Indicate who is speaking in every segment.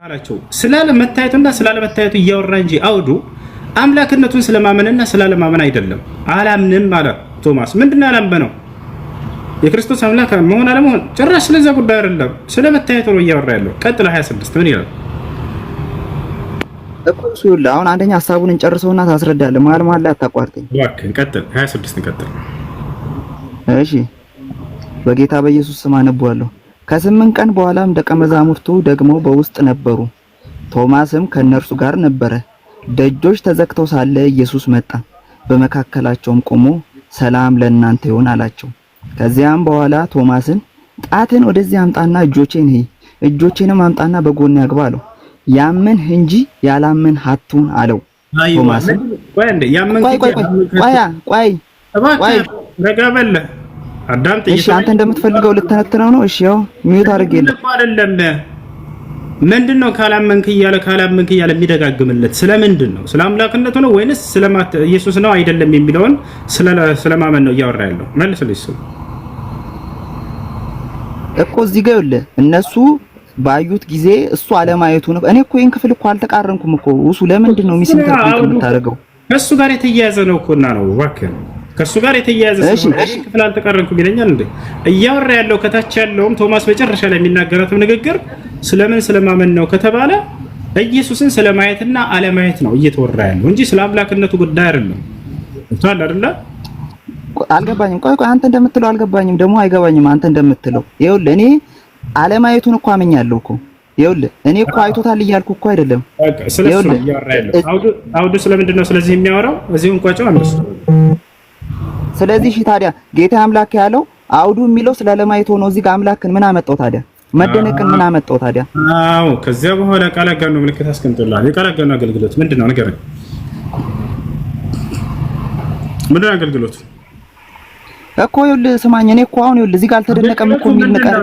Speaker 1: አላቸው ስላለ መታየቱና ስላለ መታየቱ እያወራ እንጂ አውዱ አምላክነቱን ስለማመንና ስላለማመን አይደለም። አላምንም አለ ቶማስ። ምንድነው ያላመነው? የክርስቶስ አምላክ መሆን አለመሆን ጭራሽ ስለዛ ጉዳይ አይደለም፣ ስለ መታየቱ ነው እያወራ ያለው። ቀጥል 26 ምን ይላል?
Speaker 2: እኮ ይኸውልህ አሁን አንደኛ ሐሳቡን እንጨርሰውና ታስረዳለህ። መሀል ላይ አታቋርጠኝ
Speaker 1: እባክህ። ቀጥል 26 ቀጥል።
Speaker 2: እሺ በጌታ በኢየሱስ ስም አነባለሁ። ከ8 ቀን በኋላም ደቀ መዛሙርቱ ደግሞ በውስጥ ነበሩ፣ ቶማስም ከነርሱ ጋር ነበረ። ደጆች ተዘግተው ሳለ ኢየሱስ መጣ፣ በመካከላቸውም ቆሞ ሰላም ለእናንተ ይሁን አላቸው። ከዚያም በኋላ ቶማስን ጣትን ወደዚህ አምጣና እጆቼንም አምጣና በጎን ያግባ አለው። ያመን እንጂ ያላመን አትሁን አለው። ቶማስን ቆይ
Speaker 1: ረጋ በል አዳምጥ።
Speaker 2: እሺ አንተ እንደምትፈልገው ልተነትነው ነው። እሺ ያው ሚዩት አድርጌልህ
Speaker 1: አይደለም። ምንድነው ካላመንክ እያለ የሚደጋግምለት ስለምንድን ነው? ስለ አምላክነቱ ነው ወይንስ ኢየሱስ ነው አይደለም የሚለውን ስለማመን ነው እያወራ ያለው? መልስልኝ።
Speaker 2: እኮ እዚህ ጋር ይኸውልህ እነሱ ባዩት ጊዜ እሱ አለማየቱ ነው። እኔ እኮ ይሄን ክፍል እኮ አልተቃረንኩም እኮ። እሱ ለምንድን ነው ሚስኢንተርፕሬት የምታደርገው?
Speaker 1: ከሱ ጋር የተያያዘ ነው እኮና ነው እባክህ። ከሱ ጋር የተያያዘ ክፍል አልተቃረንኩም ይለኛል እንዴ? እያወራ ያለው ከታች ያለውም ቶማስ መጨረሻ ላይ የሚናገራትም ንግግር ስለምን ስለማመን ነው ከተባለ ኢየሱስን ስለማየትና አለማየት ነው እየተወራ ያለው እንጂ ስለ አምላክነቱ ጉዳይ አይደለም። እንቷል አይደለ?
Speaker 2: አልገባኝም። ቆይ አንተ እንደምትለው አልገባኝም፣ ደግሞ አይገባኝም። አንተ እንደምትለው ይኸውልህ እኔ አለማየቱን እኮ አመኛለሁ እኮ። ይኸውልህ እኔ እኮ አይቶታል እያልኩ እኮ አይደለም።
Speaker 1: ስለዚህ እያወራ ያለው አውዱ ስለምንድን ነው ስለዚህ የሚያወራው? እዚሁን ቋጫው አንደስ።
Speaker 2: ስለዚህ እሺ ታዲያ ጌታ አምላክ ያለው አውዱ የሚለው ስላለማየት ሆኖ እዚህ ጋር አምላክን ምን አመጣው ታዲያ? መደነቅን ምን አመጣው ታዲያ?
Speaker 1: አዎ ከዚያ በኋላ ቃል አጋኖ ምልክት አስቀምጦልሃል። የቃል አጋኖ አገልግሎት ምንድነው? ንገረኝ። ምንድነው አገልግሎት? እኮ
Speaker 2: ይኸውልህ ስማኝ፣ እኔ እኮ አሁን ይኸውልህ እዚህ ጋር አልተደነቀም እኮ የሚል ነገር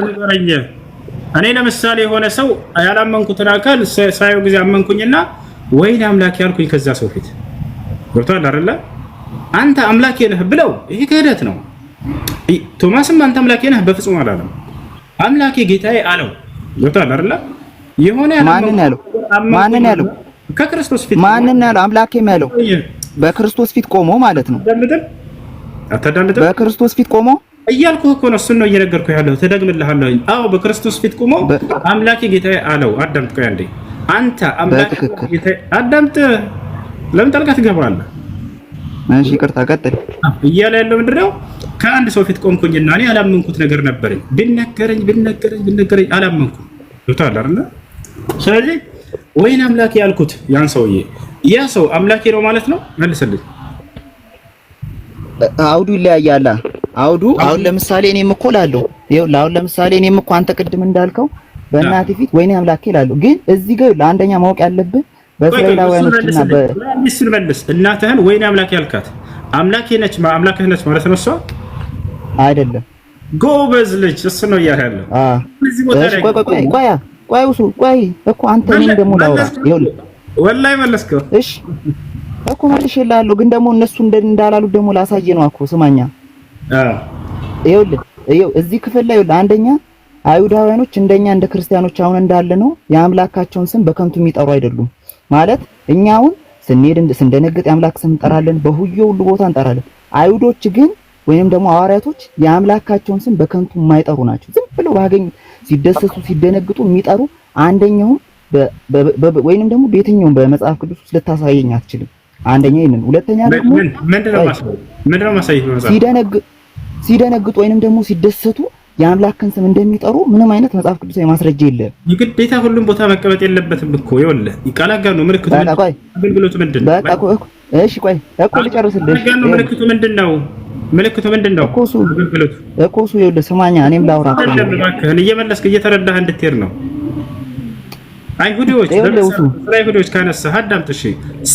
Speaker 1: እኔ ለምሳሌ የሆነ ሰው ያላመንኩትን አካል ሳየው ጊዜ አመንኩኝና ወይኔ አምላክ ያልኩኝ ከዛ ሰው ፊት ገብቶሃል አይደለ? አንተ አምላኬ ነህ ብለው ይሄ ክህደት ነው። ቶማስም አንተ አምላኬ ነህ በፍጹም አላለም። አምላኬ ጌታዬ አለው። ገብቶሃል አይደለ? የሆነ
Speaker 2: ማንን ያለው?
Speaker 1: ከክርስቶስ ፊት
Speaker 2: ማንን ያለው? አምላኬም ያለው በክርስቶስ ፊት ቆሞ ማለት ነው።
Speaker 1: አታዳምጥም?
Speaker 2: በክርስቶስ ፊት ቆሞ
Speaker 1: እያልኩህ እኮ ነው። እሱን ነው እየነገርኩህ ያለው። ተደግምልሃለሁ። አዎ በክርስቶስ ፊት ቆሞ አምላኬ ጌታዬ አለው። አዳምጥ። ቆይ አንዴ አንተ አምላኬ ጌታዬ አዳምጥ። ለምን ጣልቃ ትገባለህ?
Speaker 2: እሺ ይቅርታ ቀጥል።
Speaker 1: እያለ ያለው ምንድነው? ከአንድ ሰው ፊት ቆምኩኝና እኔ ያላመንኩት ነገር ነበረኝ። ቢነገረኝ አላመንኩም። ገብቶሃል አይደል? ስለዚህ ወይኔ አምላኬ ያልኩት ያን ሰውዬ ያ ሰው አምላኬ ነው ማለት ነው። መልስልኝ።
Speaker 2: አውዱ ይለያያል። አሁን ለምሳሌ እኔም እኮ እላለሁ ይኸውልህ፣ አሁን ለምሳሌ እኔም እኮ አንተ ቅድም እንዳልከው በእናቴ ፊት ወይኔ አምላኬ እላለሁ። ግን እዚህ ጋር ለአንደኛ ማወቅ ያለብህ በእስራኤላውያኖችና
Speaker 1: በእስራኤል መልስ እናትህን ወይኔ አምላኬ ያልካት አምላክህ ነች ማለት ነው። እሷ አይደለም ጎበዝ ልጅ እሱ ነው እያለ ያለው።
Speaker 2: ቆይ እኮ አንተ እኔን ደግሞ ላውራ። ይኸውልህ
Speaker 1: ወላሂ መለስከው።
Speaker 2: እሺ እኮ መልሼልሃለሁ፣ ግን ደግሞ እነሱ እንዳላሉት ደግሞ ላሳየ ነው እኮ። ስማኛ ይኸውልህ እዚህ ክፍል ላይ ይኸውልህ አንደኛ አይሁዳውያኖች እንደኛ እንደ ክርስቲያኖች አሁን እንዳለ ነው የአምላካቸውን ስም በከንቱ የሚጠሩ አይደሉም። ማለት እኛ አሁን ስንደነግጥ የአምላክ ስም እንጠራለን፣ በሁሉ ቦታ እንጠራለን። አይሁዶች ግን ወይንም ደግሞ ሐዋርያቶች የአምላካቸውን ስም በከንቱ የማይጠሩ ናቸው። ዝም ብለው ባገኙ ሲደሰቱ ሲደነግጡ የሚጠሩ አንደኛው ወይንም ደግሞ በየትኛውም በመጽሐፍ ቅዱስ ውስጥ ልታሳየኝ አትችልም። አንደኛ ይሄንን፣ ሁለተኛ ደግሞ
Speaker 1: ምንድነው ማሳየት
Speaker 2: ሲደነግጡ ወይንም ደግሞ ሲደሰቱ የአምላክን ስም እንደሚጠሩ ምንም አይነት መጽሐፍ ቅዱሳዊ ማስረጃ የለም።
Speaker 1: የግዴታ ሁሉም ቦታ መቀመጥ የለበትም እኮ። ይኸውልህ ይቃላጋኑ ምልክቱ አገልግሎቱ ምንድን ነው?
Speaker 2: እሺ ቆይ እኮ ልጨርስልህ።
Speaker 1: ምልክቱ ምንድን ነው?
Speaker 2: እኮ እሱ ይኸውልህ ስማኛ፣ እኔም ላውራ
Speaker 1: እባክህን እየመለስክ እየተረዳህ እንድትሄድ ነው። አይሁዶች ካነሳህ አዳምጥ። እሺ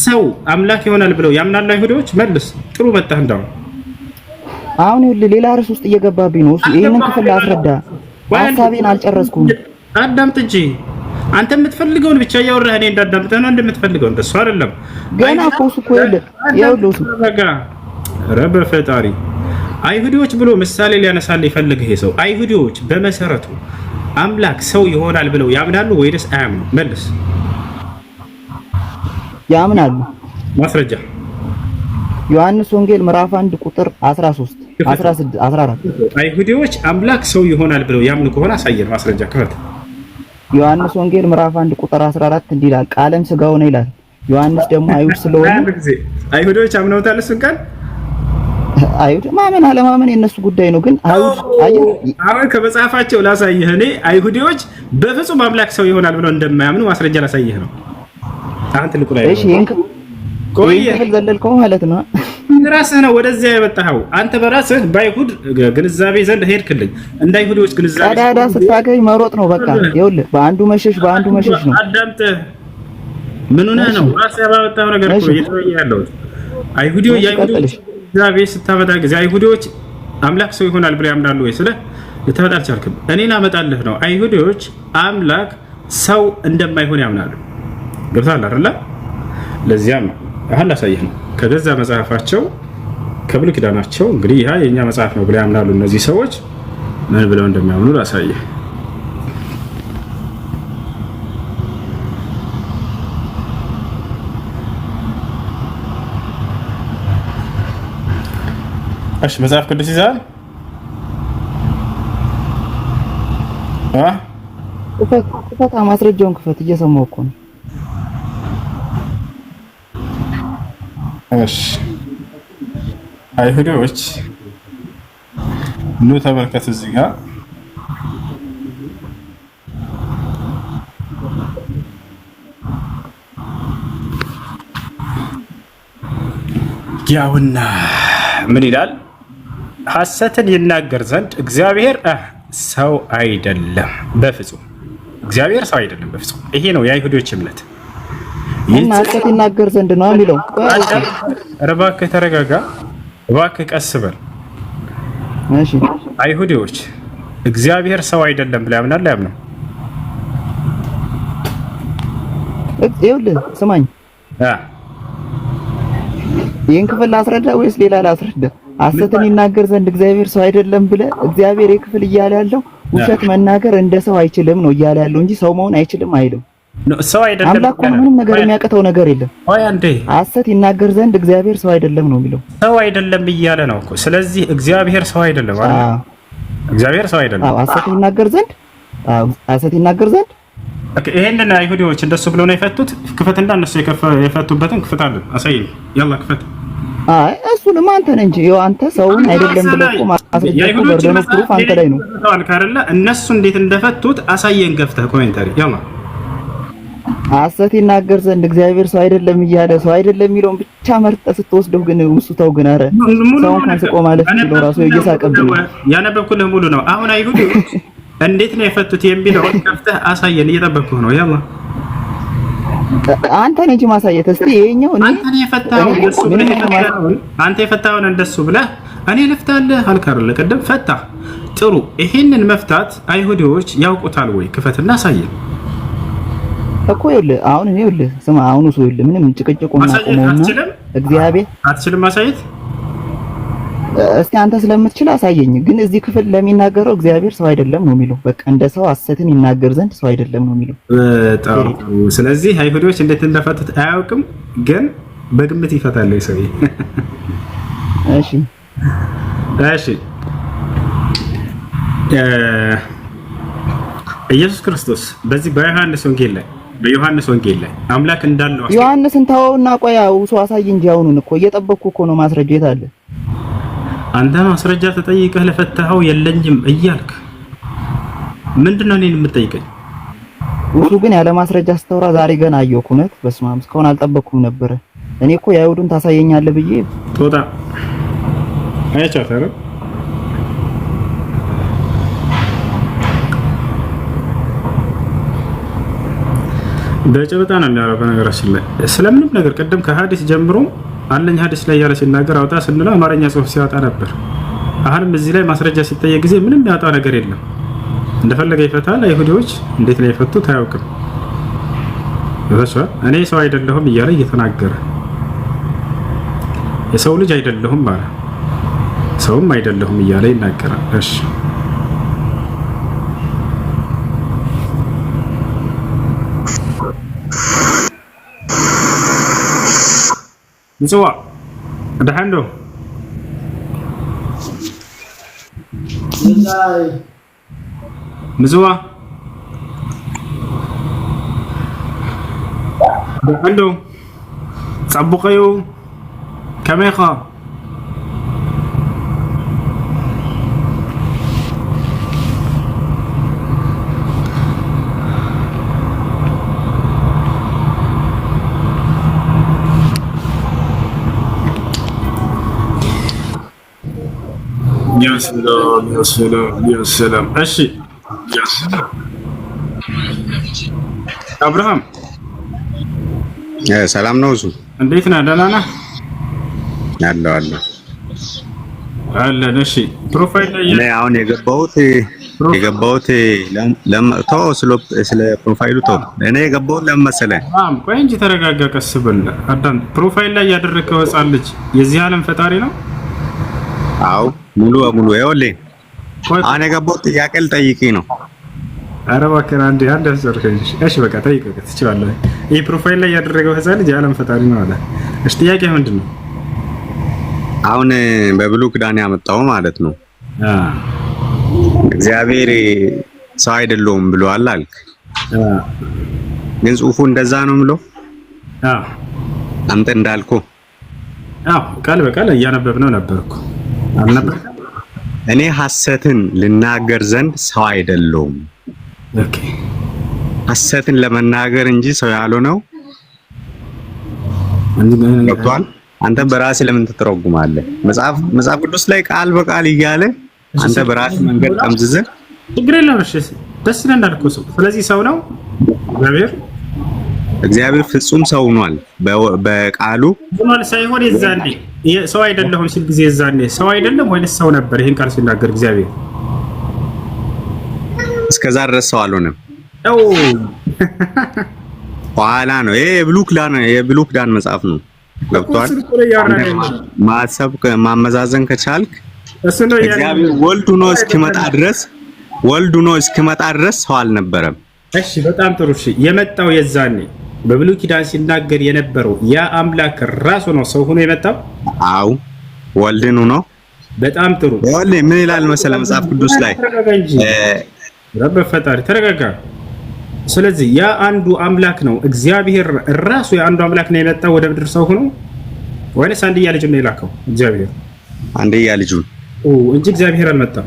Speaker 1: ሰው አምላክ ይሆናል ብለው ያምናሉ አይሁዶች? መልስ። ጥሩ መጣህ እንዳው
Speaker 2: አሁን ይኸውልህ ሌላ ርዕስ ውስጥ እየገባብኝ ነው። እሱ ይሄንን ክፍል ላስረዳ፣ ሀሳቤን አልጨረስኩም።
Speaker 1: አዳምጥ እንጂ አንተ የምትፈልገውን ብቻ እያወራህ እኔ እንዳዳምጥህ ነው እንደምትፈልገው። እንደሱ አይደለም
Speaker 2: ገና እኮ እሱ እኮ ይኸውልህ እሱ
Speaker 1: ኧረ በፈጣሪ አይሁዶች ብሎ ምሳሌ ሊያነሳልህ ይፈልግ ይሄ ሰው። አይሁዶች በመሰረቱ አምላክ ሰው ይሆናል ብለው ያምናሉ ወይስ አያምኑ? መልስ።
Speaker 2: ያምናሉ።
Speaker 1: ማስረጃ
Speaker 2: ዮሐንስ ወንጌል ምዕራፍ 1 ቁጥር 13 16 14
Speaker 1: አይሁዶች አምላክ ሰው ይሆናል ብለው ያምኑ ከሆነ አሳየን። ማስረጃ ክፈት።
Speaker 2: ዮሐንስ ወንጌል ምዕራፍ 1 ቁጥር 14 እንዲህ ይላል፣ ቃልም ሥጋ ሆነ ይላል። ዮሐንስ ደግሞ አይሁድ ስለሆነ
Speaker 1: አይሁዶች አምነውታል እሱን ቃል።
Speaker 2: አይሁድ ማመን አለማመን የነሱ ጉዳይ ነው። ግን አይሁድ
Speaker 1: አሁን ከመጽሐፋቸው ላሳየህ። እኔ አይሁዶች በፍጹም አምላክ ሰው ይሆናል ብለው እንደማያምኑ ማስረጃ ላሳየህ ነው። አንተ ልቁ ላይ
Speaker 2: እሺ፣ ይሄን ዘለልከው ማለት ነው።
Speaker 1: ራስህ ነው ወደዚያ የመጣኸው። አንተ በራስህ በአይሁድ ግንዛቤ ዘንድ ሄድክልኝ። እንደ አይሁዶች ግንዛቤ
Speaker 2: ቀዳዳ ስታገኝ መሮጥ ነው በቃ። ይኸውልህ በአንዱ መሸሽ ነው።
Speaker 1: አዳምጥ። ምን ሆነህ ነው? ራስህ ያባበጣው ነገር እኮ እየተወየ ያለው አይሁዶች የአይሁዶች ግንዛቤ ስታመጣ ጊዜ አይሁዶች አምላክ ሰው ይሆናል ብለው ያምናሉ ወይ ስለ ልታመጣ አልቻልክም። እኔን አመጣልህ ነው። አይሁዶች አምላክ ሰው እንደማይሆን ያምናሉ። ገብቶሃል አይደል? ለዚያም ነው አሁን ላሳየህ ነው። ከገዛ መጽሐፋቸው ከብሉይ ኪዳናቸው እንግዲህ ያ የኛ መጽሐፍ ነው ብለው ያምናሉ። እነዚህ ሰዎች ምን ብለው እንደሚያምኑ ላሳየህ። እሺ መጽሐፍ ቅዱስ ይዛል
Speaker 2: ክፈት፣ ማስረጃውን ክፈት። እየሰማሁ እኮ ነው።
Speaker 1: እሺ አይሁዶች ኑ ተመልከት እዚህ ጋር ያውና ምን ይላል? ሐሰትን ይናገር ዘንድ እግዚአብሔር ሰው አይደለም በፍጹም። እግዚአብሔር ሰው አይደለም በፍጹም። ይሄ ነው የአይሁዶች እምነት።
Speaker 2: እና ሐሰት ይናገር ዘንድ ነው የሚለው።
Speaker 1: እባክህ ተረጋጋ፣ እባክህ ቀስ በል።
Speaker 2: እሺ
Speaker 1: አይሁዶች እግዚአብሔር ሰው አይደለም ብለው ያምናሉ አያምኑም?
Speaker 2: ይኸውልህ ስማኝ፣ ይህን ክፍል ላስረዳ ወይስ ሌላ ላስረዳ? ሐሰትን ይናገር ዘንድ እግዚአብሔር ሰው አይደለም ብለህ እግዚአብሔር የክፍል እያለ ያለው ውሸት መናገር እንደ ሰው አይችልም ነው እያለ ያለው እንጂ ሰው መሆን አይችልም አይልም።
Speaker 1: ሰው አይደለም
Speaker 2: አምላክ ምንም ነገር የሚያቀተው ነገር የለም። ሐሰት ይናገር ዘንድ እግዚአብሔር ሰው አይደለም ነው የሚለው።
Speaker 1: ሰው አይደለም እያለ ነው እኮ። ስለዚህ እግዚአብሔር ሰው አይደለም አይደል? እግዚአብሔር ሰው አይደለም። ሐሰት ይናገር ዘንድ ይሄንን አይሁዶች እንደሱ ብለው ነው የፈቱት። ክፈትና እነሱ የፈቱበትን ክፈት አለ አሳየኝ። ያላ ክፈት።
Speaker 2: አይ እሱንም አንተ ነህ እንጂ ይኸው አንተ ሰውን አይደለም ብለህ እኮ ማስረጃው በርደኑ ፕሩፍ አንተ ላይ ነው
Speaker 1: አይደለ? እነሱ እንዴት እንደፈቱት አሳየን ገፍተህ ኮሜንታሪ ያላ
Speaker 2: ሐሰት ይናገር ዘንድ እግዚአብሔር ሰው አይደለም እያለ ሰው አይደለም የሚለውን ብቻ መርጠህ ስትወስደው ግን እሱ ተው ግን አረ ሰውን ካንስቆ ማለት ነው ራሱ እየሳቀብኝ
Speaker 1: ያነበብኩልህ ሙሉ ነው። አሁን አይሁዶች እንዴት ነው የፈቱት የሚለውን ከፍተህ አሳየን። እየጠበቅኩህ ነው። ያላ
Speaker 2: አንተ ነህ እንጂ ማሳየት። እስቲ ይሄኛው እኔ
Speaker 1: አንተ የፈታውን እንደሱ ብለህ እኔ ልፍታለህ አልካርለ ቀደም ፈታ። ጥሩ። ይሄንን መፍታት አይሁዶች ያውቁታል ወይ? ክፈትና አሳየን
Speaker 2: እኮ። ይኸውልህ አሁን እኔ ይኸውልህ ስማ፣ አሁን እሱ ይኸውልህ ምንም ጭቅጭቁ ማቆመውና እግዚአብሔር
Speaker 1: አትችልም ማሳየት።
Speaker 2: እስቲ አንተ ስለምትችል አሳየኝ። ግን እዚህ ክፍል ለሚናገረው እግዚአብሔር ሰው አይደለም ነው የሚለው። በቃ እንደ ሰው ሐሰትን ይናገር ዘንድ ሰው አይደለም ነው የሚለው።
Speaker 1: በጣም ስለዚህ አይሁዶች እንዴት እንደፈቱት አያውቅም፣ ግን በግምት ይፈታል ሰው።
Speaker 2: እሺ
Speaker 1: እሺ ኢየሱስ ክርስቶስ በዚህ በዮሐንስ ወንጌል ላይ አምላክ እንዳለው
Speaker 2: ዮሐንስን ተወውና ቆያው ሰው አሳይ እንጂ አሁኑን እኮ እየጠበቅኩ እኮ ነው። ማስረጃ የት አለ?
Speaker 1: አንተ ማስረጃ ተጠይቀህ ለፈተኸው የለኝም እያልክ ምንድነው እኔን የምትጠይቀኝ?
Speaker 2: እሱ ግን ያለ ማስረጃ አስተውራ ዛሬ ገና አየሁ። እውነት በስመ አብ እስካሁን አልጠበቅኩም ነበረ። እኔ እኮ የአይሁዱን ታሳየኛለህ ብዬ
Speaker 1: ቶታ አይቻታለሁ። በጨበጣ ነው የሚያወራው። በነገራችን ላይ ስለምንም ነገር ቅድም ከሀዲስ ጀምሮ አለኝ ሀዲስ ላይ ያለ ሲናገር አውጣ ስንለው አማርኛ ጽሑፍ ሲያወጣ ነበር። አሁንም እዚህ ላይ ማስረጃ ሲጠየቅ ጊዜ ምንም ያወጣው ነገር የለም። እንደፈለገ ይፈታል። አይሁዶች እንዴት ነው የፈቱት አያውቅም። እኔ ሰው አይደለሁም እያለ እየተናገረ የሰው ልጅ አይደለሁም ማለት ሰውም አይደለሁም እያለ ይናገራል። እሺ ምጽዋ ደሃንዶ ምጽዋ ደሃንዶ صبقيو كميخا يا سلام يا سلام يا سلام اشي يا سلام ابراهيم
Speaker 3: ሰላም ነው እሱ
Speaker 1: እንዴት ነህ? ደህና ነህ?
Speaker 3: አለሁ
Speaker 1: አለን። እሺ ፕሮፋይል ላይ
Speaker 3: እኔ አሁን የገባሁት ለምተው ስለ ፕሮፋይሉ ተው። እኔ የገባሁት ለምን መሰለህ?
Speaker 1: ቆይ እንጂ ተረጋጋ፣ ቀስ በል አዳም። ፕሮፋይል ላይ ያደረከው ህፃን ልጅ የዚህ ዓለም ፈጣሪ ነው?
Speaker 3: አዎ ሙሉ በሙሉ ይኸውልህ፣ አሁን የገባሁት ጥያቄ ልጠይቅህ ነው።
Speaker 1: ኧረ እባክህ አንዴ አስጨርሰኝ። እሺ በቃ ጠይቀህ ትችላለህ። ይህ ፕሮፋይል ላይ ያደረገው ህፃን ልጅ የዓለም ፈጣሪ ነው አለ። እሺ ጥያቄ ምንድን ነው?
Speaker 3: አሁን በብሉይ ኪዳን ያመጣው ማለት ነው። እግዚአብሔር ሰው አይደለሁም ብሏል አልክ። ግን ጽሑፉ እንደዛ ነው የምለው። አንተ እንዳልከው
Speaker 1: ቃል በቃል እያነበብነው ነበርኩ አልነበረም?
Speaker 3: እኔ ሐሰትን ልናገር ዘንድ ሰው አይደለሁም።
Speaker 1: ኦኬ
Speaker 3: ሐሰትን ለመናገር እንጂ ሰው ያልሆነው ገብቶሃል? አንተ በራስህ ለምን ትተረጉማለህ? መጽሐፍ ቅዱስ ላይ ቃል በቃል እያለ አንተ በራስህ መንገድ ጠምዝዘህ
Speaker 1: ችግር የለውም። እሺ ደስ ይላል እንዳልከው ሰው። ስለዚህ ሰው ነው
Speaker 3: እግዚአብሔር ፍጹም ሰው ሆኗል። በቃሉ
Speaker 1: ሆኗል ሳይሆን የዛኔ ሰው አይደለሁም ሲል ጊዜ የዛኔ ሰው አይደለም ወይስ ሰው ነበር? ይሄን ቃል ሲናገር እግዚአብሔር
Speaker 3: እስከዛ ድረስ ሰው አልሆነም። ኋላ ነው። ይሄ የብሉይ ኪዳን መጽሐፍ ነው። ገብቷል? ማሰብ ማመዛዘን ከቻልክ እግዚአብሔር ወልድ ሆኖ እስኪመጣ ድረስ ሰው አልነበረም።
Speaker 1: እሺ በጣም ጥሩ። እሺ የመጣው የዛኔ በብሉይ ኪዳን ሲናገር የነበረው ያ አምላክ ራሱ ነው ሰው ሆኖ የመጣው?
Speaker 3: አው ወልድን ሆኖ።
Speaker 1: በጣም ጥሩ።
Speaker 3: ወልድ ምን ይላል መሰለህ መጽሐፍ ቅዱስ ላይ
Speaker 1: ረብ ፈጣሪ ተረጋጋ። ስለዚህ ያ አንዱ አምላክ ነው እግዚአብሔር ራሱ የአንዱ አምላክ ነው የመጣው ወደ ምድር ሰው ሆኖ ወይስ አንድያ ልጅ ነው የላከው እግዚአብሔር?
Speaker 3: አንድያ ልጅ
Speaker 1: እንጂ እግዚአብሔር አልመጣም።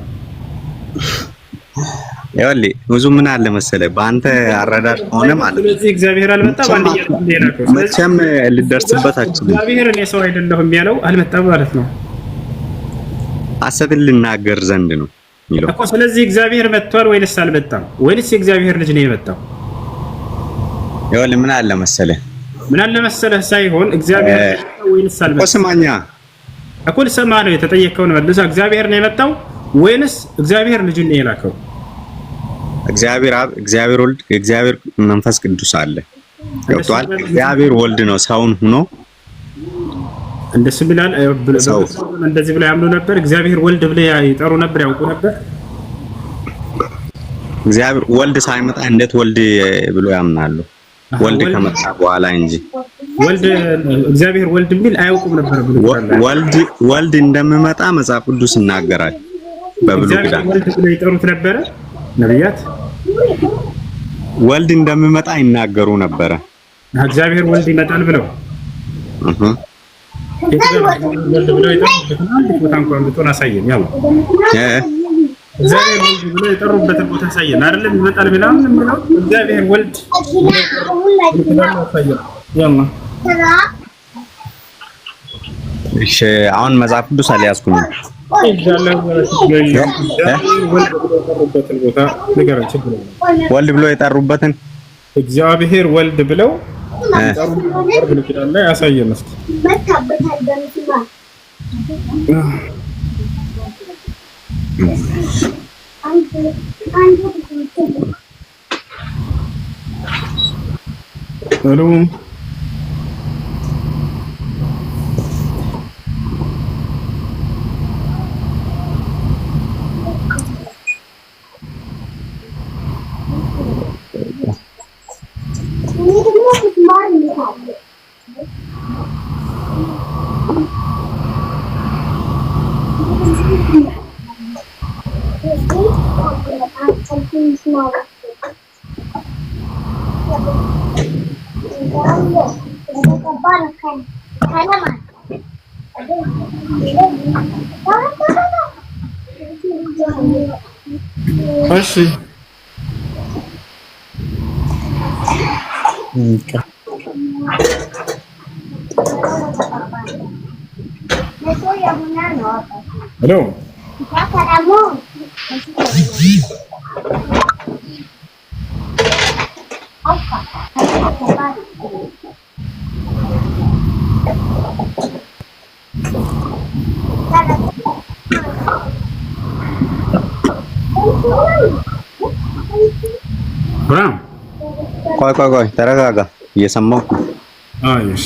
Speaker 3: ይኸውልህ ብዙ ምን አለ መሰለህ በአንተ አረዳድ ሆነ ማለት ነው።
Speaker 1: ስለዚህ እግዚአብሔር አልመጣም አንድያ ልጅ ነው የላከው።
Speaker 3: መቼም ልደርስበት አትችልም።
Speaker 1: እግዚአብሔር እኔ ሰው አይደለሁም ያለው አልመጣም ማለት ነው።
Speaker 3: ሐሰትን ልናገር ዘንድ ነው የሚለው
Speaker 1: እኮ። ስለዚህ እግዚአብሔር መጥቷል ወይስ አልመጣም? ወይስ የእግዚአብሔር ልጅ ነው የመጣው?
Speaker 3: ይኸውልህ ምን አለ መሰለህ ሳይሆን እግዚአብሔር ወይስ አልመጣም? ስማኛ
Speaker 1: እኮ ልሰማ ነው የተጠየቀውን መልሳ። እግዚአብሔር ነው የመጣው ወይስ እግዚአብሔር ልጅ ነው የላከው?
Speaker 3: እግዚአብሔር አብ፣ እግዚአብሔር ወልድ፣ እግዚአብሔር መንፈስ ቅዱስ አለ። ገብቶሃል? እግዚአብሔር ወልድ ነው ሰውን ሆኖ
Speaker 1: እንደሱ ብላል። እንደዚህ ብለው ያምኑ ነበር። እግዚአብሔር ወልድ ብለው ይጠሩ ነበር፣ ያውቁ ነበር።
Speaker 3: እግዚአብሔር ወልድ ሳይመጣ እንዴት ወልድ ብሎ ያምናሉ? ወልድ ከመጣ በኋላ እንጂ
Speaker 1: ወልድ እግዚአብሔር ወልድ ቢል አያውቁም ነበር ብሎ
Speaker 3: ወልድ እንደሚመጣ መጽሐፍ ቅዱስ ይናገራል። በብሉይ ኪዳን
Speaker 1: ወልድ ብለው ይጠሩት ነበረ ነብያት።
Speaker 3: ወልድ እንደሚመጣ ይናገሩ ነበረ።
Speaker 1: እግዚአብሔር ወልድ ይመጣል ብለው ወልድ ብለው የጠሩበትን አንድ ቦታ እንኳን ብትሆን አሳየን። ያው እግዚአብሔር ወልድ ብለው የጠሩበትን ቦታ አሳየን። አይደለም ይመጣል ብለው እግዚአብሔር ወልድ ያው
Speaker 3: እሺ አሁን መጽሐፍ ቅዱስ አልያዝኩም። ወልድ ብለው የጠሩበትን
Speaker 1: እግዚአብሔር ወልድ ብለው ብሉይ ኪዳን ላይ ያሳየን እስኪ። እሺ ሄሎ ብራም
Speaker 3: ቆይ ተረጋጋ። እየሰማሁ
Speaker 1: አይሽ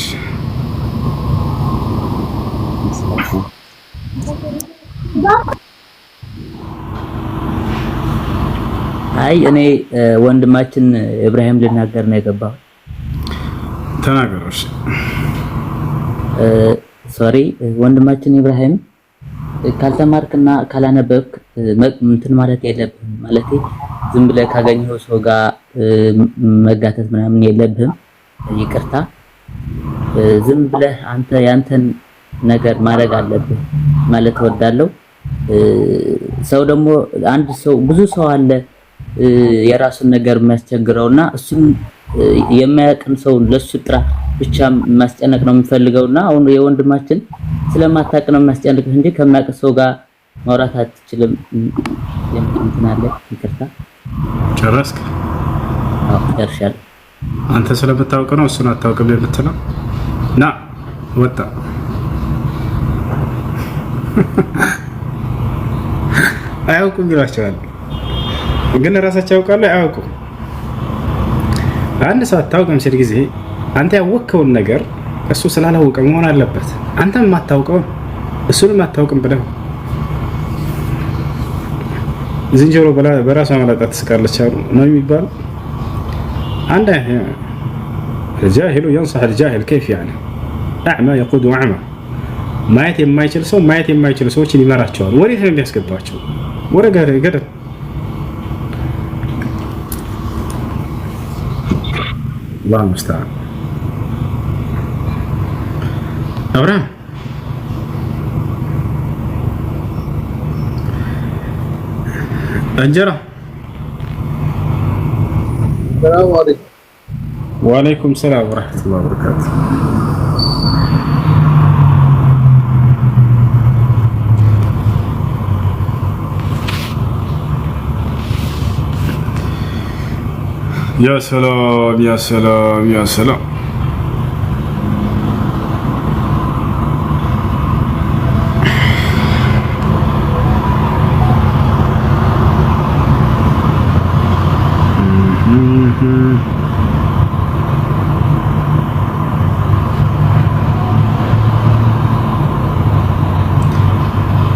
Speaker 4: አይ እኔ ወንድማችን ኢብራሂም ልናገር ነው የገባው።
Speaker 1: ተናገረሽ።
Speaker 4: ሶሪ ወንድማችን ኢብራሂም ካልተማርክና ካላነበብክ እንትን ማለት የለብህም። ማለት ዝም ብለህ ካገኘው ሰው ጋር መጋተት ምናምን የለብህም። ይቅርታ ዝም ብለህ አንተ ያንተን ነገር ማድረግ አለብህ ማለት እወዳለሁ። ሰው ደግሞ አንድ ሰው ብዙ ሰው አለ የራሱን ነገር የሚያስቸግረውና እሱን የማያውቅን ሰው ለሱ ጥራ ብቻ ማስጨነቅ ነው የሚፈልገውና አሁን የወንድማችን ስለማታውቅ ነው የሚያስጨንቅህ እንጂ ከማያውቅ ሰው ጋር ማውራት አትችልም። እንትን አለ። ይቅርታ
Speaker 1: ጨረስክ?
Speaker 4: አዎ ጨርሻለሁ።
Speaker 1: አንተ ስለምታውቅ ነው እሱን አታውቅም የምትለው ና ወጣ አያውቁም ይላቸዋል። ግን ራሳቸው ያውቃሉ አያውቁም። አንድ ሰው አታውቅም ሲል ጊዜ አንተ ያወቅከውን ነገር እሱ ስላላወቀ መሆን አለበት። አንተም የማታውቀው እሱንም አታውቅም ብለህ ዝንጀሮ በራሷ መላጣ ትስቃለች አሉ ነው የሚባለው። አንድ الجاهل ينصح الجاهل كيف يعني أعمى يقود أعمى ማየት የማይችል ሰው ማየት የማይችል ሰዎችን ይመራቸዋል። ወዴት ነው የሚያስገባቸው? ወደ ገደል። الله المستعان. أبراهيم أنجرة.
Speaker 5: السلام عليكم.
Speaker 1: وعليكم السلام ورحمة الله وبركاته. يا سلام يا سلام يا سلام.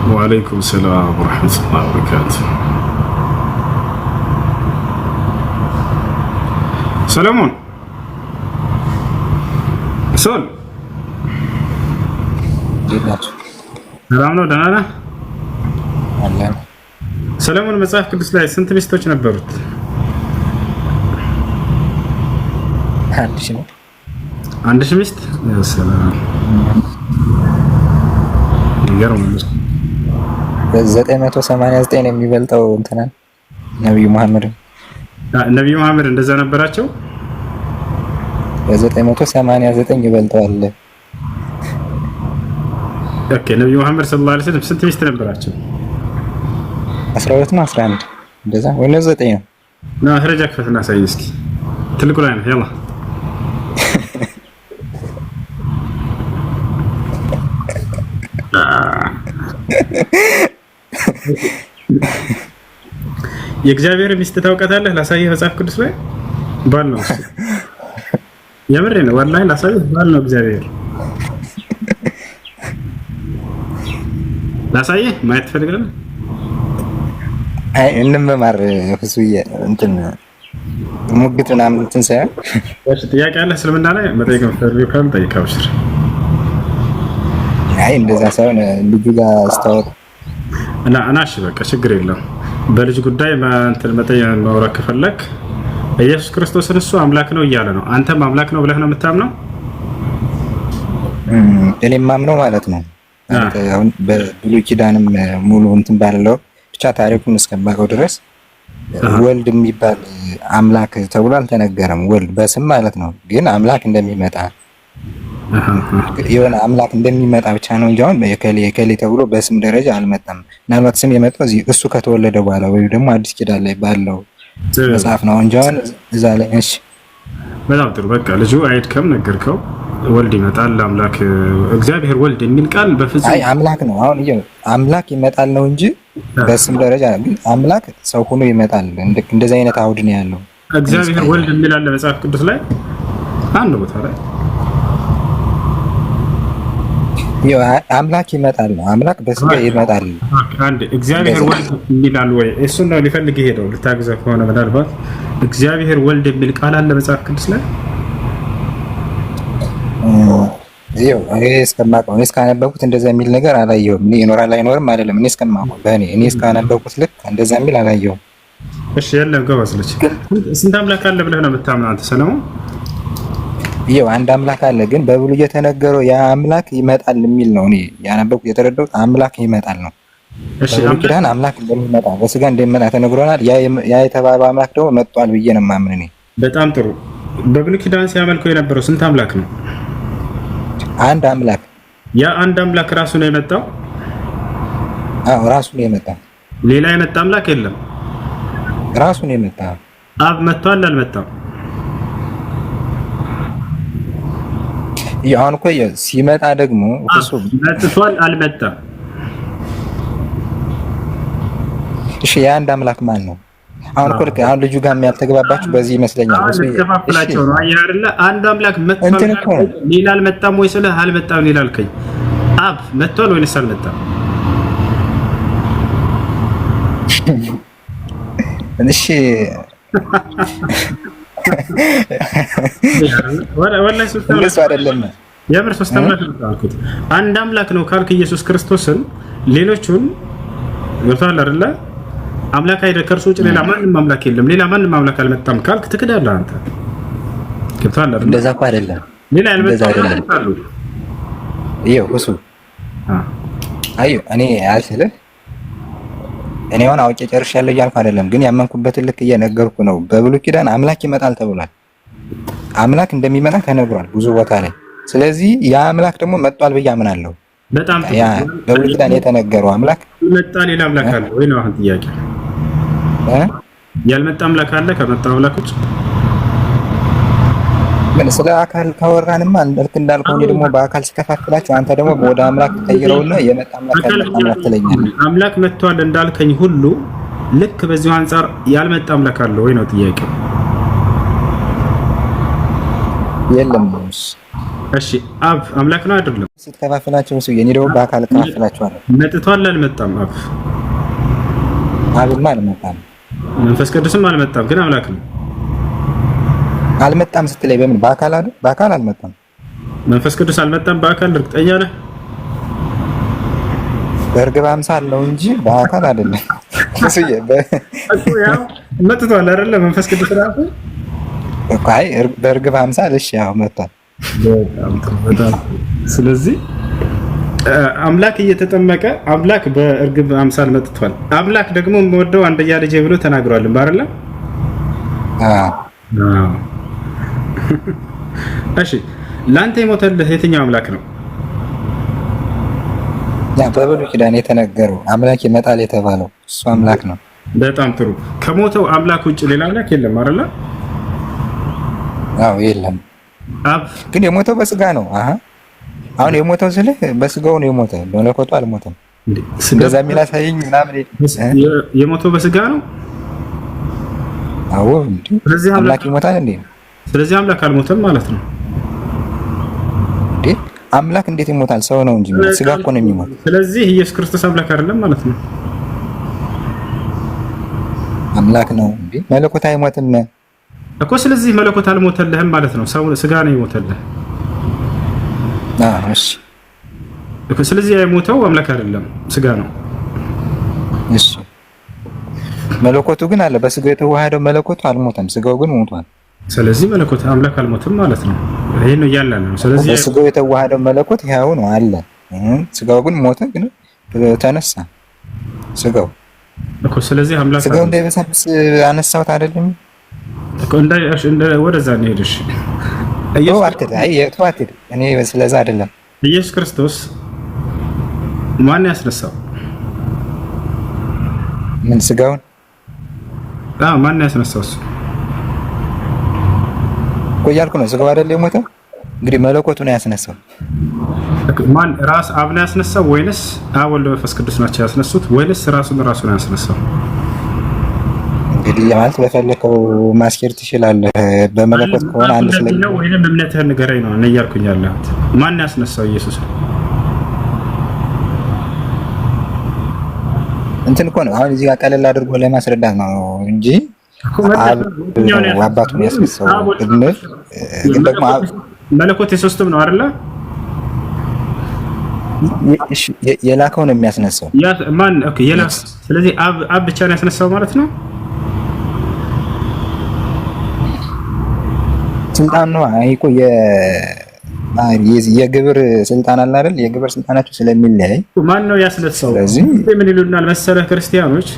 Speaker 1: وعليكم السلام ورحمة الله وبركاته. ሰለሞን ሶል ሰላም ነው? ደህና ነህ? ሰለሞን መጽሐፍ ቅዱስ ላይ ስንት ሚስቶች ነበሩት? አንድ ሺህ ሚስት። ሰላም ይገርም።
Speaker 5: በ989 የሚበልጠው እንትና ነብዩ መሐመድ
Speaker 1: እንደዛ ነበራቸው።
Speaker 5: በ989 ይበልጠዋል።
Speaker 1: ኦኬ ነብዩ መሐመድ ሰለላሁ ዐለይሂ ወሰለም ስንት ሚስት ነበራቸው?
Speaker 5: 12 ነው 11 እንደዛ ወይ ነው 9 ነው?
Speaker 1: ማስረጃ ክፈትና ሳይ እስኪ። ትልቁ ላይ ነው። يلا የእግዚአብሔር ሚስት ታውቃታለህ? ላሳየህ መጽሐፍ ቅዱስ ላይ ባል ነው እሱ። የምሬ ነው ወላሂ ላሳየህ ባል ነው እግዚአብሔር። ላሳየህ ማየት ትፈልጋለህ?
Speaker 5: አይ እንመማር ፍሱዬ እንትን ሙግት ምናምን እንትን ሳይሆን
Speaker 1: እሺ ጥያቄ አለ እስልምና ላይ መጠየቅ ፈልገው ካል ጠይቀው። እሺ
Speaker 5: አይ እንደዛ ሳይሆን ልጁ ጋር አስተዋወቅ
Speaker 1: እና እሺ በቃ ችግር የለም። በልጅ ጉዳይ እንትን መጠየቅ ማውራት ከፈለክ ኢየሱስ ክርስቶስን እሱ አምላክ ነው እያለ ነው። አንተም አምላክ ነው ብለህ ነው የምታምነው?
Speaker 5: እኔም ማምነው ማለት ነው። አሁን በብሉይ ኪዳንም ሙሉ እንትን ባለው ብቻ ታሪኩን እስከማውቀው ድረስ ወልድ የሚባል አምላክ ተብሎ አልተነገረም። ወልድ በስም ማለት ነው፣ ግን አምላክ እንደሚመጣ የሆነ አምላክ እንደሚመጣ ብቻ ነው እንጂ አሁን የከሌ ተብሎ በስም ደረጃ አልመጣም። ምናልባት ስም የመጣው እሱ ከተወለደ በኋላ ወይ ደግሞ አዲስ ኪዳን ላይ ባለው መጽሐፍ ነው እንጂ አሁን እዛ ላይ። እሺ
Speaker 1: በጣም ጥሩ። በቃ ልጁ አይድከም ነገርከው። ወልድ ይመጣል አምላክ እግዚአብሔር ወልድ የሚል ቃል በፍጹም
Speaker 5: አይ አምላክ ነው። አሁን አምላክ ይመጣል ነው እንጂ በስም ደረጃ ግን አምላክ ሰው ሆኖ ይመጣል። እንደዚህ አይነት አውድ ነው ያለው።
Speaker 1: እግዚአብሔር ወልድ የሚል አለ መጽሐፍ ቅዱስ ላይ አንድ ቦታ ላይ
Speaker 5: አምላክ ይመጣል ነው። አምላክ በስጋ ይመጣል።
Speaker 1: አንድ እግዚአብሔር ወልድ የሚላል ወይ እሱ ነው ሊፈልግ ሄደው ልታግዘ ከሆነ ምናልባት እግዚአብሔር ወልድ የሚል ቃል አለ መጽሐፍ ቅዱስ ላይ
Speaker 5: እኔ እስከማውቀው እኔ እስካነበብኩት እንደዛ የሚል ነገር አላየሁም። እኔ ይኖራል አይኖርም አይደለም። እኔ እስከማውቀው እኔ እስካነበብኩት ልክ እንደዛ የሚል አላየሁም።
Speaker 1: እሺ የለም ጎበዝ ልጅ። ስንት አምላክ አለ ብለህ ነው የምታምነው አንተ ሰለሞን?
Speaker 5: አንድ አምላክ አለ፣ ግን በብሉይ የተነገረው ያ አምላክ ይመጣል የሚል ነው። እኔ ያነበብኩት የተረዳሁት አምላክ ይመጣል ነው። እሺ በብሉይ ኪዳን አምላክ እንደሚመጣ በስጋ እንደሚመጣ ተነግሮናል። ያ የተባለው አምላክ ደግሞ መጥቷል ብዬ ነው የማምን እኔ።
Speaker 1: በጣም ጥሩ። በብሉይ ኪዳን ሲያመልኩ የነበረው ስንት አምላክ ነው?
Speaker 5: አንድ አምላክ።
Speaker 1: ያ አንድ አምላክ ራሱ ነው የመጣው?
Speaker 5: አዎ ራሱ ነው የመጣው።
Speaker 1: ሌላ የመጣ አምላክ የለም።
Speaker 5: ራሱ ነው የመጣው።
Speaker 1: አብ መጥቷል አልመጣም?
Speaker 5: አሁን እኮ ሲመጣ ደግሞ እሱ
Speaker 1: መጥቷል አልመጣም?
Speaker 5: እሺ የአንድ አምላክ ማን ነው? አሁን እኮ ልክ አሁን ልጁ ጋር ያልተግባባችሁ በዚህ ይመስለኛል።
Speaker 1: እሱ ተከፋፍላቸው ነው አየህ አይደለ? አንድ አምላክ መጥቷል ሌላ አልመጣም ወይ ስለ አልመጣም ሌላ አልከኝ። አብ መጥቷል ወይስ አልመጣም?
Speaker 5: እሺ
Speaker 1: ወላሂ ሱብሃንአላህ አይደለም የምር ሶስት አምላክ ነው ካልኩት አንድ አምላክ ነው ካልክ ኢየሱስ ክርስቶስን ሌሎቹን ገብቶሃል አይደለ? አምላክ አይደል ከእርሱ ውጭ ሌላ ማንም አምላክ የለም፣ ሌላ ማንም አምላክ አልመጣም ካልክ ትክዳለህ አንተ። ገብቶሃል አይደል?
Speaker 5: እንደዛ እኮ አይደለም።
Speaker 1: ሌላ ያልመጣው አሉ
Speaker 5: እሱ እኔ አልስልህ እኔ አሁን አውቄ ጨርሻለሁ እያልኩ አይደለም፣ ግን ያመንኩበትን ልክ እየነገርኩ ነው። በብሉይ ኪዳን አምላክ ይመጣል ተብሏል። አምላክ እንደሚመጣ ተነግሯል ብዙ ቦታ ላይ። ስለዚህ ያ አምላክ ደግሞ መጥቷል ብዬ አምናለሁ።
Speaker 1: በጣም
Speaker 5: ያ በብሉይ ኪዳን የተነገረው አምላክ
Speaker 1: መጣ። ሌላ አምላክ አለ ወይ ነው አሁን ጥያቄ? ያልመጣ አምላክ አለ ከመጣ አምላኮች?
Speaker 5: ምን ስለ አካል ካወራንማ ልክ እንዳልከው እኔ ደግሞ በአካል ስከፋፍላችሁ አንተ ደግሞ ወደ አምላክ ተቀይረውና የመጣ አምላክ አምላክ ትለኛለህ።
Speaker 1: አምላክ መጥቷል እንዳልከኝ ሁሉ ልክ በዚሁ አንፃር ያልመጣ አምላክ አለ ወይ ነው ጥያቄ?
Speaker 5: የለም።
Speaker 1: እሺ አብ አምላክ ነው አይደለም?
Speaker 5: ስትከፋፍላችሁ እሱ የኔ ደግሞ በአካል ከፋፍላችኋለሁ።
Speaker 1: መጥቷል አልመጣም?
Speaker 5: አብማ አልመጣም፣
Speaker 1: መንፈስ ቅዱስም አልመጣም፣ ግን አምላክ ነው።
Speaker 5: አልመጣም ስትለይ በምን በአካል አይደል? በአካል አልመጣም።
Speaker 1: መንፈስ ቅዱስ አልመጣም በአካል እርግጠኛ ነህ?
Speaker 5: በእርግብ አምሳል ነው እንጂ በአካል አይደለም። እሱዬ
Speaker 1: ያው መጥቷል አይደለ? መንፈስ ቅዱስ ራሱ
Speaker 5: እኮ በእርግብ አምሳል እሺ፣ ያው መጥቷል።
Speaker 1: በጣም ስለዚህ አምላክ እየተጠመቀ አምላክ በእርግብ አምሳል መጥቷል። አምላክ ደግሞ የምወደው አንደኛ ልጄ ብሎ ተናግሯል አይደል? እሺ ላንተ የሞተልህ የትኛው አምላክ ነው?
Speaker 5: ያ በብሉይ ኪዳን የተነገረው አምላክ ይመጣል የተባለው እሱ አምላክ ነው።
Speaker 1: በጣም ጥሩ። ከሞተው አምላክ ውጭ ሌላ አምላክ የለም አይደል?
Speaker 5: አዎ የለም።
Speaker 1: አብ
Speaker 5: ግን የሞተው በስጋ ነው። አሁን የሞተው ስልህ በስጋው ነው የሞተው፣ በመለኮቱ አልሞተም። እንደዛ የሚላሳየኝ ምናምን
Speaker 1: የሞተው በስጋ ነው።
Speaker 5: አዎ እንዴ አምላክ ይሞታል እንዴ?
Speaker 1: ስለዚህ አምላክ አልሞተም ማለት ነው
Speaker 5: እንዴ? አምላክ እንዴት ይሞታል? ሰው ነው እንጂ ስጋ እኮ ነው የሚሞት።
Speaker 1: ስለዚህ ኢየሱስ ክርስቶስ አምላክ አይደለም ማለት ነው።
Speaker 5: አምላክ ነው እንዴ? መለኮት አይሞትም
Speaker 1: እኮ። ስለዚህ መለኮት አልሞተልህም ማለት ነው። ሰው ስጋ ነው የሞተልህ።
Speaker 5: እሺ
Speaker 1: እኮ ስለዚህ የሞተው አምላክ አይደለም ስጋ ነው።
Speaker 5: እሺ መለኮቱ ግን አለ። በስጋው የተዋሃደው መለኮቱ አልሞተም፣ ስጋው ግን ሞቷል።
Speaker 1: ስለዚህ መለኮት አምላክ አልሞትም ማለት ነው። ይሄ ነው እያልን ነው። ስለዚህ
Speaker 5: በስጋው የተዋሃደው መለኮት ያው ነው አለ። ስጋው ግን ሞተ፣ ግን ተነሳ ስጋው
Speaker 1: እኮ። ስለዚህ አምላክ
Speaker 5: ስጋው እንዳይበሰብስ አነሳውት አይደለም
Speaker 1: እኮ ወደዛ እንሄድሽ።
Speaker 5: እኔ ስለዛ አይደለም።
Speaker 1: ኢየሱስ ክርስቶስ ማን ያስነሳው?
Speaker 5: ምን ስጋውን?
Speaker 1: ማን ያስነሳው? እሱ
Speaker 5: እኮ እያልኩ ነው። ስጋው አይደል የሞተው? እንግዲህ መለኮቱ ነው ያስነሳው።
Speaker 1: ማን? ራስ አብ ነው ያስነሳው ወይንስ አብ ወልድ መንፈስ ቅዱስ ናቸው ያስነሱት ወይንስ ራሱ ነው ያስነሳው?
Speaker 5: እንግዲህ ማለት በፈለከው ማስኬድ ትችላለህ። በመለኮት ከሆነ አንድ ስለዚህ
Speaker 1: ወይንም እምነትህን ንገረኝ ነው እያልኩኝ ያለሁት። ማን ያስነሳው? ኢየሱስ
Speaker 5: እንትን እኮ ነው። አሁን እዚህ ጋር ቀለል አድርጎ ለማስረዳት ነው እንጂ አባቱን ያስነሳው ግን ደግሞ
Speaker 1: መለኮት የሶስትም ነው አይደለ?
Speaker 5: የላከው ነው የሚያስነሳው።
Speaker 1: ማን? ኦኬ የላከው። ስለዚህ አብ ብቻ ነው ያስነሳው ማለት ነው። ስልጣን ነው። አይ እኮ የግብር ስልጣን አለ አይደል? የግብር ስልጣናቸው ስለሚለያይ ማን ነው ያስነሳው? ስለዚህ ምን ይሉናል መሰለህ ክርስቲያኖች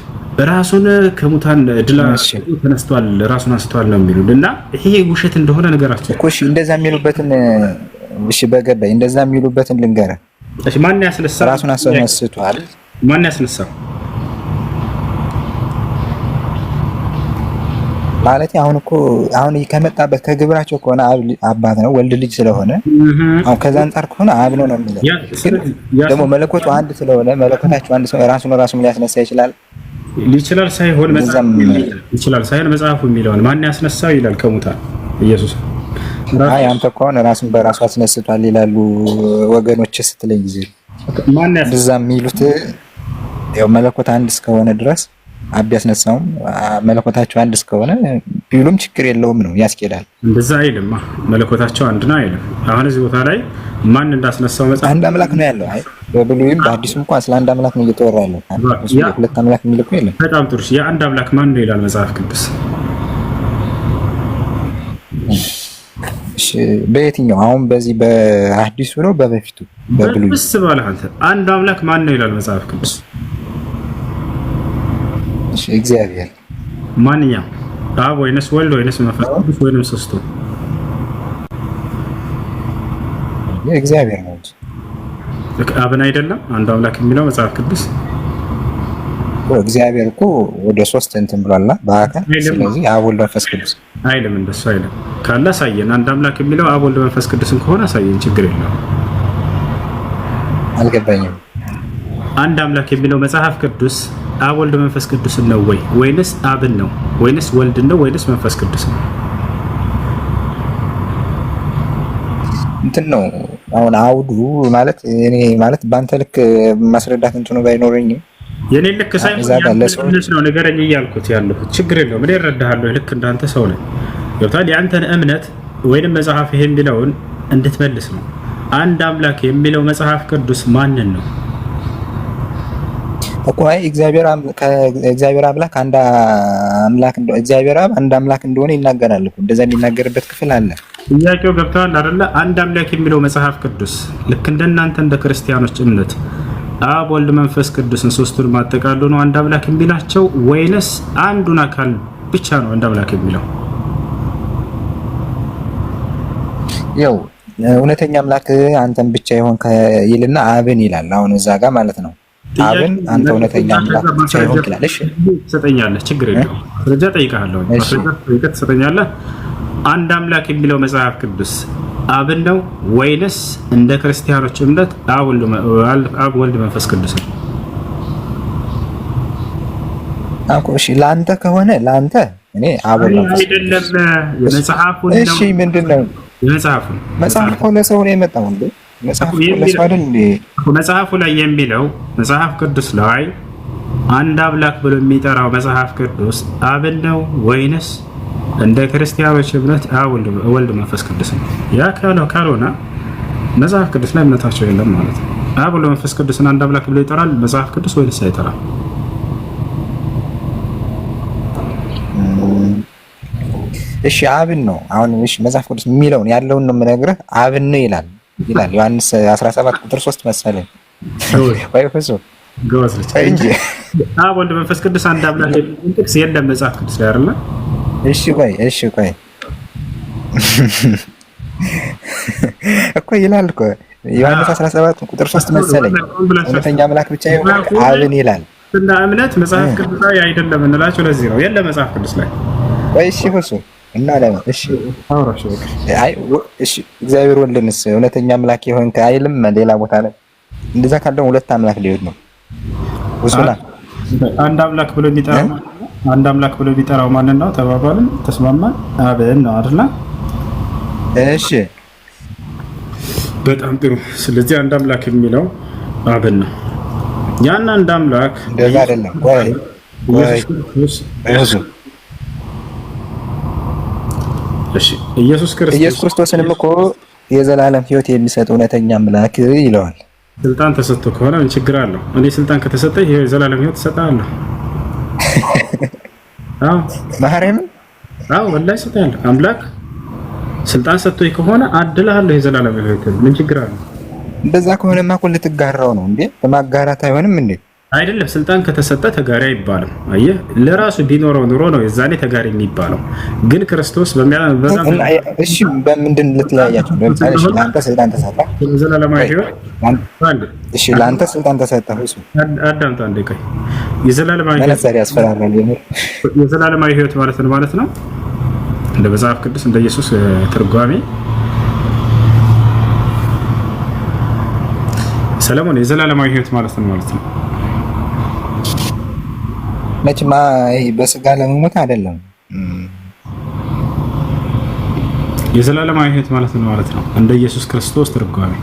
Speaker 1: ራሱን ከሙታን ድላ ተነስቷል፣ ራሱን አንስቷል ነው የሚሉት እና ይሄ ውሸት እንደሆነ ነገራቸው
Speaker 5: እኮ። እሺ እንደዛ የሚሉበትን በገባኝ እንደዛ የሚሉበትን ልንገርህ።
Speaker 1: እሺ ማን ያስነሳው?
Speaker 5: ራሱን አስነስቷል።
Speaker 1: ማን ያስነሳው
Speaker 5: ማለት አሁን ከመጣበት ከግብራቸው ከሆነ አባት ነው፣ ወልድ ልጅ ስለሆነ አሁን ከዛ አንፃር ከሆነ አብ ነው የሚለው። ደግሞ መለኮቱ አንድ ስለሆነ መለኮታቸው አንድ ስለሆነ ራሱን ሊያስነሳ ይችላል
Speaker 1: ሳይሆን መጽሐፉ የሚለውን ማን ያስነሳው ይላል ከሙታን ኢየሱስ።
Speaker 5: አይ አንተ ከሆነ ራሱን በራሱ አስነስቷል ይላሉ ወገኖች ስትለኝ ጊዜ
Speaker 1: ማን ያስነሳው
Speaker 5: እንደዛ የሚሉት ያው መለኮት አንድ እስከሆነ ድረስ አብ ያስነሳውም መለኮታቸው አንድ እስከሆነ ቢሉም ችግር የለውም ነው ያስኬዳል።
Speaker 1: እንደዛ አይልም። መለኮታቸው አንድ ነው አይልም። አሁን እዚህ ቦታ ላይ ማን እንዳስነሳው መጽሐፍ
Speaker 5: አንድ አምላክ ነው ያለው። አይ በብሉይም በአዲሱም እንኳን ስለ አንድ አምላክ ነው እየተወራ ያለው። ሁለት አምላክ የሚል እኮ የለም።
Speaker 1: በጣም ጥሩ። የአንድ አምላክ ማን ነው ይላል መጽሐፍ ቅዱስ?
Speaker 5: እሺ በየትኛው? አሁን በዚህ በአዲሱ ነው በበፊቱ? በብሉይ
Speaker 1: በስ ባለህ አንተ አንድ አምላክ ማን ነው ይላል መጽሐፍ ቅዱስ?
Speaker 5: እሺ እግዚአብሔር
Speaker 1: ማንኛው? አብ ወይንስ ወልድ ወይንስ መንፈስ ቅዱስ ወይንስ ሶስቱ?
Speaker 5: እግዚአብሔር ነው።
Speaker 1: አብን አይደለም አንድ አምላክ የሚለው መጽሐፍ ቅዱስ?
Speaker 5: እግዚአብሔር እኮ ወደ ሶስት እንትን ብሏልና በአካል። ስለዚህ አብ ወልድ መንፈስ ቅዱስ
Speaker 1: አይልም። እንደሱ አይልም። ካለ አሳየን። አንድ አምላክ የሚለው አብ ወልድ መንፈስ ቅዱስን ከሆነ አሳየን፣ ችግር የለውም።
Speaker 5: አልገባኝም።
Speaker 1: አንድ አምላክ የሚለው መጽሐፍ ቅዱስ አብ ወልድ መንፈስ ቅዱስን ነው ወይንስ አብን ነው ወይንስ ወልድን ነው ወይንስ መንፈስ ቅዱስ ነው?
Speaker 5: እንትን ነው አሁን አውዱ ማለት እኔ ማለት ባንተ ልክ ማስረዳት እንትኑ ባይኖረኝም
Speaker 1: የኔ ልክ ሳይሆን ነው ነገረኝ እያልኩት ያለሁት። ችግር የለውም። እኔ እረዳሃለሁ። ልክ እንዳንተ ሰው ነኝ። ገብቶሃል? የአንተን እምነት ወይንም መጽሐፍ ይሄ የሚለውን እንድትመልስ ነው። አንድ አምላክ የሚለው መጽሐፍ ቅዱስ ማንን ነው
Speaker 5: እኮ? አይ እግዚአብሔር አምላክ አንድ አምላክ እንደሆነ እግዚአብሔር አንድ አምላክ እንደሆነ ይናገራል እኮ። እንደዛ የሚናገርበት ክፍል አለ።
Speaker 1: ጥያቄው ገብቶሃል አይደለ? አንድ አምላክ የሚለው መጽሐፍ ቅዱስ ልክ እንደናንተ እንደ ክርስቲያኖች እምነት አብ ወልድ መንፈስ ቅዱስን ሶስቱን ማጠቃሉ ነው አንድ አምላክ የሚላቸው ወይንስ አንዱን አካል ብቻ ነው አንድ አምላክ የሚለው?
Speaker 5: ያው እውነተኛ አምላክ አንተን ብቻ ይሆን ይልና አብን ይላል። አሁን እዛ ጋር ማለት ነው አብን አንተ እውነተኛ አምላክ ብቻ ይሆን ይላል። እሺ
Speaker 1: ትሰጠኛለህ፣ ችግር የለውም። ስለዚህ ጠይቀሃለሁ። ትሰጠኛለህ። አንድ አምላክ የሚለው መጽሐፍ ቅዱስ አብን ነው ወይንስ እንደ ክርስቲያኖች እምነት አብ ወልድ መንፈስ ቅዱስ ነው?
Speaker 5: እሺ ለአንተ ከሆነ ለአንተ እኔ አብ ወልድ መንፈስ
Speaker 1: አይደለም የመጽሐፉን ነው።
Speaker 5: እሺ ምንድነው መጽሐፉ ለሰው ነው የመጣው እንዴ? መጽሐፉ ለሰው አይደል እንዴ?
Speaker 1: መጽሐፉ ላይ የሚለው መጽሐፍ ቅዱስ ላይ አንድ አምላክ ብሎ የሚጠራው መጽሐፍ ቅዱስ አብን ነው ወይንስ እንደ ክርስቲያኖች እምነት አብ ወልድ መንፈስ ቅዱስ ነው? ያ ካልሆነ መጽሐፍ ቅዱስ ላይ እምነታቸው የለም ማለት ነው። አብ ወልድ መንፈስ ቅዱስን አንድ አምላክ ብሎ ይጠራል መጽሐፍ ቅዱስ ወይንስ አይጠራም?
Speaker 5: እሺ አብን ነው አሁን። እሺ መጽሐፍ ቅዱስ የሚለውን ያለውን ነው የምነግርህ። አብን ነው ይላል ዮሐንስ 17 ቁጥር 3 መሰለኝ ወይ ፈሱ
Speaker 1: ጎስልች እንጂ አብ ወልድ መንፈስ ቅዱስ አንድ አምላክ ጥቅስ የለም መጽሐፍ ቅዱስ ላይ አይደል?
Speaker 5: እሺ ቆይ እኮ ይላል እኮ ዮሐንስ 17 ቁጥር 3 መሰለኝ እውነተኛ አምላክ ብቻ ይሆን አብን ይላል።
Speaker 1: እና እምነት መጽሐፍ ቅዱስ ላይ አይደለም እንላችሁ ለዚህ ነው የለም መጽሐፍ ቅዱስ ላይ።
Speaker 5: እሺ ፈሱ እና ለምን እሺ አውራሽ አይ እሺ እግዚአብሔር ወልድንስ እውነተኛ አምላክ ይሆን አይልም ሌላ ቦታ ላይ? እንደዛ ካለው ሁለት አምላክ ሊሆን ነው ወስና
Speaker 1: አንድ አምላክ ብሎ ቢጠራው አንድ አምላክ ብሎ ቢጠራው ማንን ነው ተባባልን? ተስማማን? አብን ነው አይደል?
Speaker 5: እሺ
Speaker 1: በጣም ጥሩ። ስለዚህ አንድ አምላክ የሚለው አብን ነው። ያን አንድ አምላክ
Speaker 5: እንደዛ አይደለም ወይ ኢየሱስ ክርስቶስንም እኮ የዘላለም ሕይወት የሚሰጥ እውነተኛ አምላክ ይለዋል።
Speaker 1: ስልጣን ተሰጥቶ ከሆነ ምን ችግር አለው? እኔ ስልጣን ከተሰጠኝ የዘላለም ሕይወት እሰጥሃለሁ። አዎ
Speaker 5: ማርያም
Speaker 1: አዎ ወላሂ እሰጥሃለሁ። አምላክ ስልጣን ሰጥቶኝ ከሆነ አድልሃለሁ የዘላለም ሕይወት። ምን ችግር አለው?
Speaker 5: እንደዛ ከሆነማ እኮ ልትጋራው ነው እንዴ? በማጋራት አይሆንም እንዴ?
Speaker 1: አይደለም። ስልጣን ከተሰጠ ተጋሪ አይባልም። አየህ ለራሱ ቢኖረው ኑሮ ነው የዛኔ ተጋሪ የሚባለው። ግን ክርስቶስ
Speaker 5: እሺ በምንድን ልትለያያቸው? ለምሳሌ እሺ ለአንተ ስልጣን ተሰጠ
Speaker 1: የዘላለማዊ ሕይወት
Speaker 5: እሺ ለአንተ ስልጣን ተሰጠ እሱ
Speaker 1: አዳምጣ አንዴ ቆይ። የዘላለማዊ
Speaker 5: ሕይወት ያስፈራራል።
Speaker 1: የዘላለማዊ ሕይወት ማለት ነው እንደ መጽሐፍ ቅዱስ እንደ ኢየሱስ ትርጓሜ ሰለሞን የዘላለማዊ ሕይወት ማለት ነው
Speaker 5: መቼም በስጋ ለመሞት አይደለም።
Speaker 1: የዘላለማዊ ሕይወት ማለት ነው እንደ ኢየሱስ ክርስቶስ ትርጓሜ።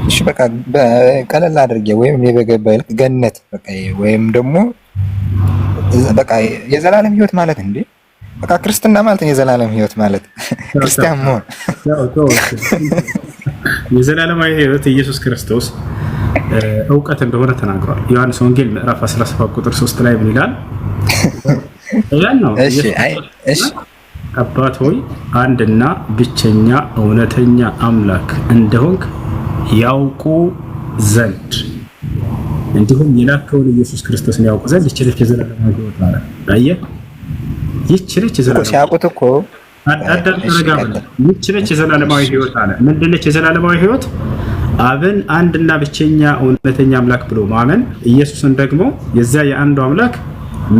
Speaker 5: እሺ በቃ ቀለል አድርጌ ወይም የበገባ ይልቅ ገነት በቃ ወይም ደግሞ በቃ የዘላለም ሕይወት ማለት እንዴ በቃ ክርስትና ማለት ነው። የዘላለም ሕይወት ማለት ክርስቲያን መሆን
Speaker 1: የዘላለማዊ ሕይወት ኢየሱስ ክርስቶስ እውቀት እንደሆነ ተናግሯል። ዮሐንስ ወንጌል ምዕራፍ 17 ቁጥር 3 ላይ ምን ይላል? ያን ነው እሺ አባት ሆይ አንድና ብቸኛ እውነተኛ አምላክ እንደሆንክ ያውቁ ዘንድ እንዲሁም የላከውን ኢየሱስ ክርስቶስን ያውቁ ዘንድ ይችላል የዘላለማዊ ሕይወት ማለት አየህ። ይችላል የዘላለማዊ
Speaker 5: ሲያውቁት እኮ
Speaker 1: ይችላል የዘላለማዊ ሕይወት አለ። ምንድነች የዘላለማዊ ሕይወት? አብን አንድና ብቸኛ እውነተኛ አምላክ ብሎ ማመን፣ ኢየሱስን ደግሞ የዛ የአንዱ አምላክ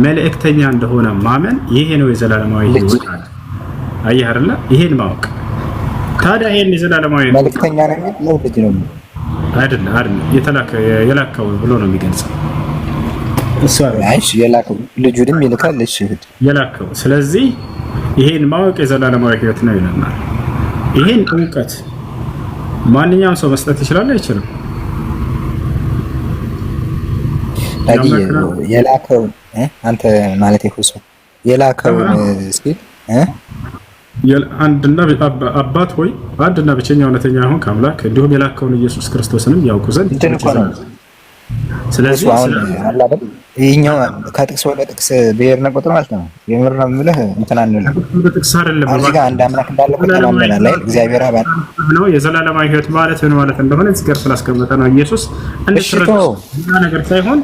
Speaker 1: መልእክተኛ እንደሆነ ማመን፣ ይሄ ነው የዘላለማዊ ሕይወት አለ። አየህ አይደለ? ይሄን ማወቅ ታዲያ ይሄን የዘላለማዊ
Speaker 5: መልእክተኛ ነው ልጅ ነው
Speaker 1: አይደለም የላከው ብሎ ነው የሚገልጸው እሱ አይደል?
Speaker 5: እሺ የላከው ልጁንም ይልካል። እሺ
Speaker 1: የላከው ስለዚህ ይሄን ማወቅ የዘላለማዊ ሕይወት ነው ይለናል። ይሄን እውቀት ማንኛውም ሰው መስጠት ይችላል አይችልም?
Speaker 5: የላከው አንተ ማለት ይሁን የላከው እስኪ
Speaker 1: አንድና አባት ሆይ አንድና ብቸኛ እውነተኛ ሆንክ አምላክ እንዲሁም የላከውን ኢየሱስ ክርስቶስንም ያውቁ ዘንድ ስለዚህ ይሄኛው ከጥቅስ ወደ ጥቅስ ብሄርና ቁጥር ማለት ነው። የምር ነው የምልህ እንትን አንልም። ጥቅስ አይደለም
Speaker 5: እዚህ ጋር አንድ አምላክ እንዳለ ተማምነናል አይደል? እግዚአብሔር አብ
Speaker 1: ነው። የዘላለማዊ ሕይወት ማለት ምን ማለት እንደሆነ እዚህ ጋር ስላስቀመጠ ነው ኢየሱስ እንድትረዱ ነገር ሳይሆን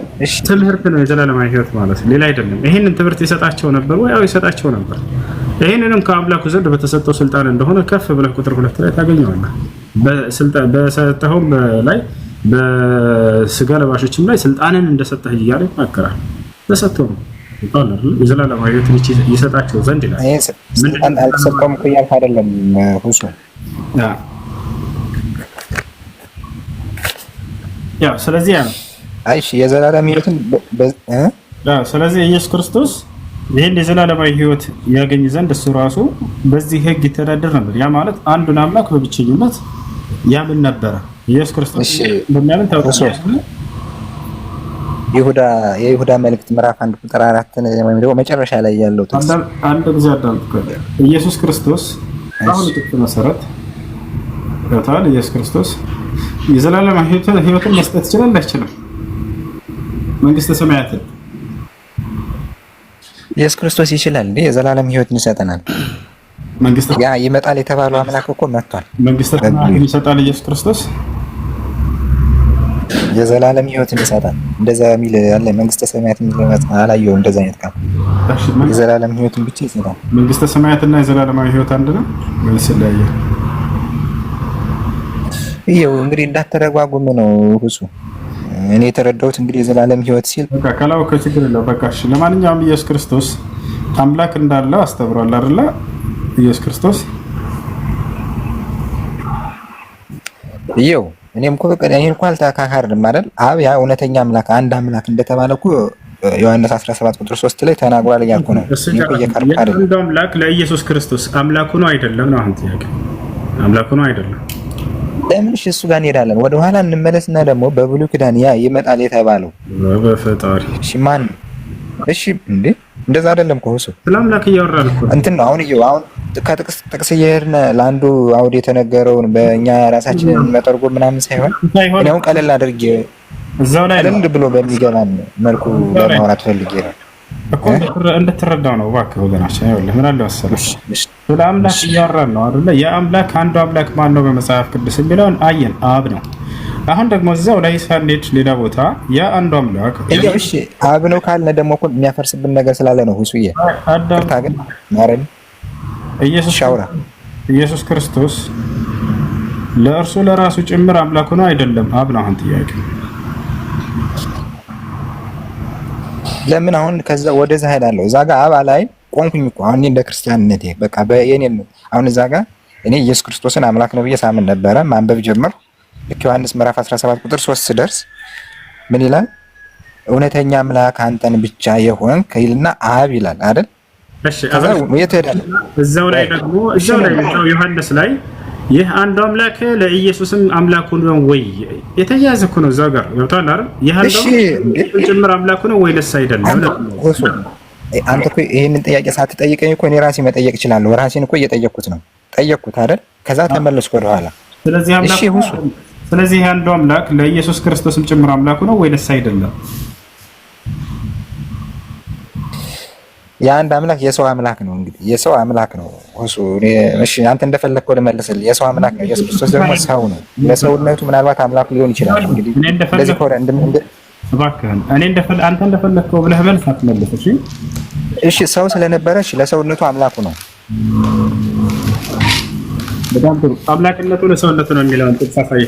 Speaker 1: ትምህርት ነው። የዘላለማዊ ሕይወት ማለት ሌላ አይደለም። ይሄንን ትምህርት ይሰጣቸው ነበር ወይ? አዎ ይሰጣቸው ነበር። ይሄንንም ከአምላኩ ዘንድ በተሰጠው ስልጣን እንደሆነ ከፍ ብለህ ቁጥር 2 ላይ ታገኘዋለህ። በስልጣን በሰጠኸውም ላይ በስጋ ለባሾችም ላይ ስልጣንን እንደሰጠህ እያለ ይናገራል። ተሰጥቶ ነው የዘላለማዊ ሕይወትን ይሰጣቸው ዘንድ ይላል።
Speaker 5: ስልጣን አልተሰጠውም እኮ እያልክ አይደለም ሁሱ?
Speaker 1: ያው ስለዚህ ያ ነው።
Speaker 5: እሺ የዘላለም ሕይወትን
Speaker 1: ስለዚህ ኢየሱስ ክርስቶስ ይሄን የዘላለማዊ ሕይወት ያገኝ ዘንድ እሱ ራሱ በዚህ ሕግ ይተዳደር ነበር። ያ ማለት አንዱን አምላክ በብቸኝነት ያምን ነበረ። ኢየሱስ ክርስቶስ በሚያምን ታውቃለህ።
Speaker 5: የይሁዳ መልእክት ምዕራፍ 1 ቁጥር 4 ወይም ደግሞ መጨረሻ ላይ ያለው ጥቅስ
Speaker 1: አንድ ጊዜ አዳምጥ። ኢየሱስ ክርስቶስ አሁን ጥቅስ መሰረት ታዲያ ኢየሱስ ክርስቶስ የዘላለም ሕይወትን መስጠት ይችላል አይችልም? መንግስተ ሰማያትን
Speaker 5: ኢየሱስ ክርስቶስ ይችላል እንዴ? የዘላለም ህይወትን ይሰጠናል። ያ ይመጣል የተባለው አምላክ እኮ መጥቷል።
Speaker 1: መንግስተ ሰማያትን ይሰጣል ኢየሱስ ክርስቶስ።
Speaker 5: የዘላለም ህይወትን ይሰጣል። እንደዛ የሚል ያለ መንግስተ ሰማያትን አላየሁም። እንደዛ አይነት ቃል የዘላለም ህይወትን ብቻ ይሰጣል።
Speaker 1: መንግስተ ሰማያትና የዘላለማዊ ህይወት አንድ ነው ወይስ ይለያያል?
Speaker 5: ይኸው እንግዲህ እንዳትተረጓጉም ነው ሁሱ። እኔ የተረዳሁት እንግዲህ የዘላለም ህይወት ሲል
Speaker 1: በቃ ከላው ከችግር የለው። በቃ እሺ፣ ለማንኛውም ኢየሱስ ክርስቶስ አምላክ እንዳለ አስተምሯል አይደለ? ኢየሱስ ክርስቶስ
Speaker 5: ይኸው እኔም እኮ ይሄን እንኳን አልተካካርንም አይደል? አብ ያ እውነተኛ አምላክ አንድ አምላክ እንደተባለ እኮ ዮሐንስ 17 ቁጥር 3 ላይ ተናግሯል እያልኩ ነው።
Speaker 1: አንድ አምላክ ለኢየሱስ ክርስቶስ አምላኩ ነው አይደለም ነው አሁን ጥያቄ። አምላኩ ነው አይደለም?
Speaker 5: ለምን እሱ ጋር እንሄዳለን። ወደ ኋላ እንመለስና ደግሞ በብሉይ ኪዳን ያ ይመጣል የተባለው
Speaker 1: በፈጣሪ
Speaker 5: እሺ፣ ማን እሺ፣ እንዴ እንደዛ አይደለም እኮ እሱ
Speaker 1: ስለ አምላክ እያወራን እኮ
Speaker 5: እንትን ነው። አሁን ከጥቅስ እየሄድን ለአንዱ አውድ የተነገረውን በእኛ ራሳችንን መጠርጎም ምናምን ሳይሆን እኔ አሁን ቀለል አድርጌ
Speaker 1: እዛው ላይ
Speaker 5: ቀለል ብሎ በሚገባን መልኩ ለማውራት ፈልጌ ነው
Speaker 1: እኮ እንድትረዳው ነው። እባክህ ወገናችን ይኸውልህ ምን አለ መሰለህ ስለ አምላክ እያወራን ነው አይደለ? የአምላክ አንዱ አምላክ ማን ነው በመጽሐፍ ቅዱስ የሚለውን አየን፣ አብ ነው። አሁን ደግሞ እዛው ላይ ሳንሄድ ሌላ ቦታ ያ አንዱ አምላክ
Speaker 5: እሺ አብ ነው ካልነ ደግሞ እኮ የሚያፈርስብን ነገር ስላለ ነው ሁሱዬ ታገን ማረን
Speaker 1: ኢየሱስ ክርስቶስ ለእርሱ ለራሱ ጭምር አምላኩ ነው አይደለም? አብ ነው። አሁን ጥያቄ
Speaker 5: ለምን አሁን ከዛ ወደዛ ሄዳለሁ? እዛ ጋር አብ ላይ ቆንኩኝ እኮ አሁን እንደ ክርስቲያንነቴ በቃ በየኔ አሁን እዛ ጋር እኔ ኢየሱስ ክርስቶስን አምላክ ነው ብዬ ሳምን ነበረ። ማንበብ ጀመር። ልክ ዮሐንስ ምዕራፍ 17 ቁጥር 3 ስደርስ ምን ይላል? እውነተኛ አምላክ አንተን ብቻ የሆንክ ይልና አብ ይላል አይደል?
Speaker 1: እሺ እዛው ላይ ደግሞ እዛው ዮሐንስ ላይ ይህ አንዱ አምላክ ለኢየሱስም አምላኩ ነው ወይ የተያዘ እኮ ነው። እዛው ጋር ይወጣል አይደል? ይህ አንዱ ጭምር አምላኩ ነው ወይ ለሳ አይደለም?
Speaker 5: አንተ እኮ ይሄንን ጥያቄ ሳትጠይቀኝ እኮ እኔ ራሴ መጠየቅ እችላለሁ። ራሴን እኮ እየጠየቅኩት ነው። ጠየቅኩት አይደል? ከዛ ተመለስኩ ወደ ኋላ።
Speaker 1: ስለዚህ አንዱ አምላክ ለኢየሱስ ክርስቶስም ጭምር አምላኩ ነው ወይ ለሳ አይደለም?
Speaker 5: የአንድ አምላክ የሰው አምላክ ነው። እንግዲህ የሰው አምላክ ነው እሱ። እሺ አንተ እንደፈለግከው ልመልስልህ። የሰው አምላክ ነው። ኢየሱስ ክርስቶስ ደግሞ ሰው ነው። ለሰውነቱ ምናልባት አምላክ ሊሆን ይችላል። እንግዲህ እንደዚህ ኮረ
Speaker 1: እባክህን አንተ እንደፈለግከው ብለህ መልስ አትመልስ።
Speaker 5: እሺ ሰው ስለነበረ እሺ ለሰውነቱ አምላኩ ነው።
Speaker 1: በጣም ጥሩ። አምላክነቱ ለሰውነቱ ነው የሚለውን ጥቅስ አሳይ።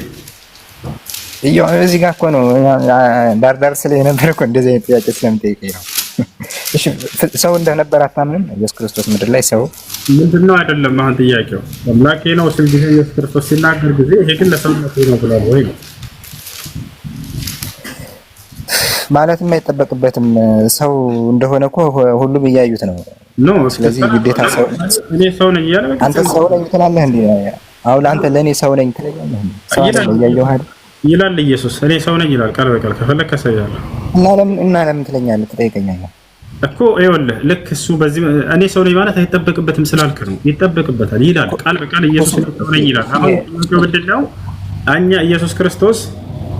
Speaker 5: እዚህ ጋር እኮ ነው ዳር ስለነበረ እኮ እንደዚህ አይነት ጥያቄ ስለምጠይቀኝ ነው። እሺ ሰው እንደነበረ አታምንም? ኢየሱስ ክርስቶስ ምድር ላይ ሰው
Speaker 1: ምንድነው? አይደለም አሁን ጥያቄው አምላኬ ነው ሲል ጊዜ ኢየሱስ ክርስቶስ ሲናገር ጊዜ ይሄ ግን ለሰውነቱ ነው ብሏል ወይ ነው
Speaker 5: ማለትም አይጠበቅበትም። ሰው እንደሆነ እኮ ሁሉም እያዩት ነው። ስለዚህ ግዴታ ሰው
Speaker 1: እኔ ሰው ነኝ እያለ
Speaker 5: አንተ ሰው ነኝ ትላለህ እንዴ? አሁን አንተ ለኔ ሰው ነኝ ትላለህ እንዴ? ሰው እያየሁ አይደል
Speaker 1: ይላል ኢየሱስ። እኔ ሰው ነኝ ይላል ቃል በቃል ከፈለክ ከሰያለሁ
Speaker 5: እና ለምን ትለኛለህ? ትጠይቀኛለህ
Speaker 1: እኮ ይኸውልህ ልክ እሱ በዚህ እኔ ሰው ነኝ ማለት አይጠበቅበትም ስላልክ ነው። ይጠበቅበታል ይላል ቃል በቃል ኢየሱስ ሰው ነኝ ይላል። አሁን ምንድነው እኛ ኢየሱስ ክርስቶስ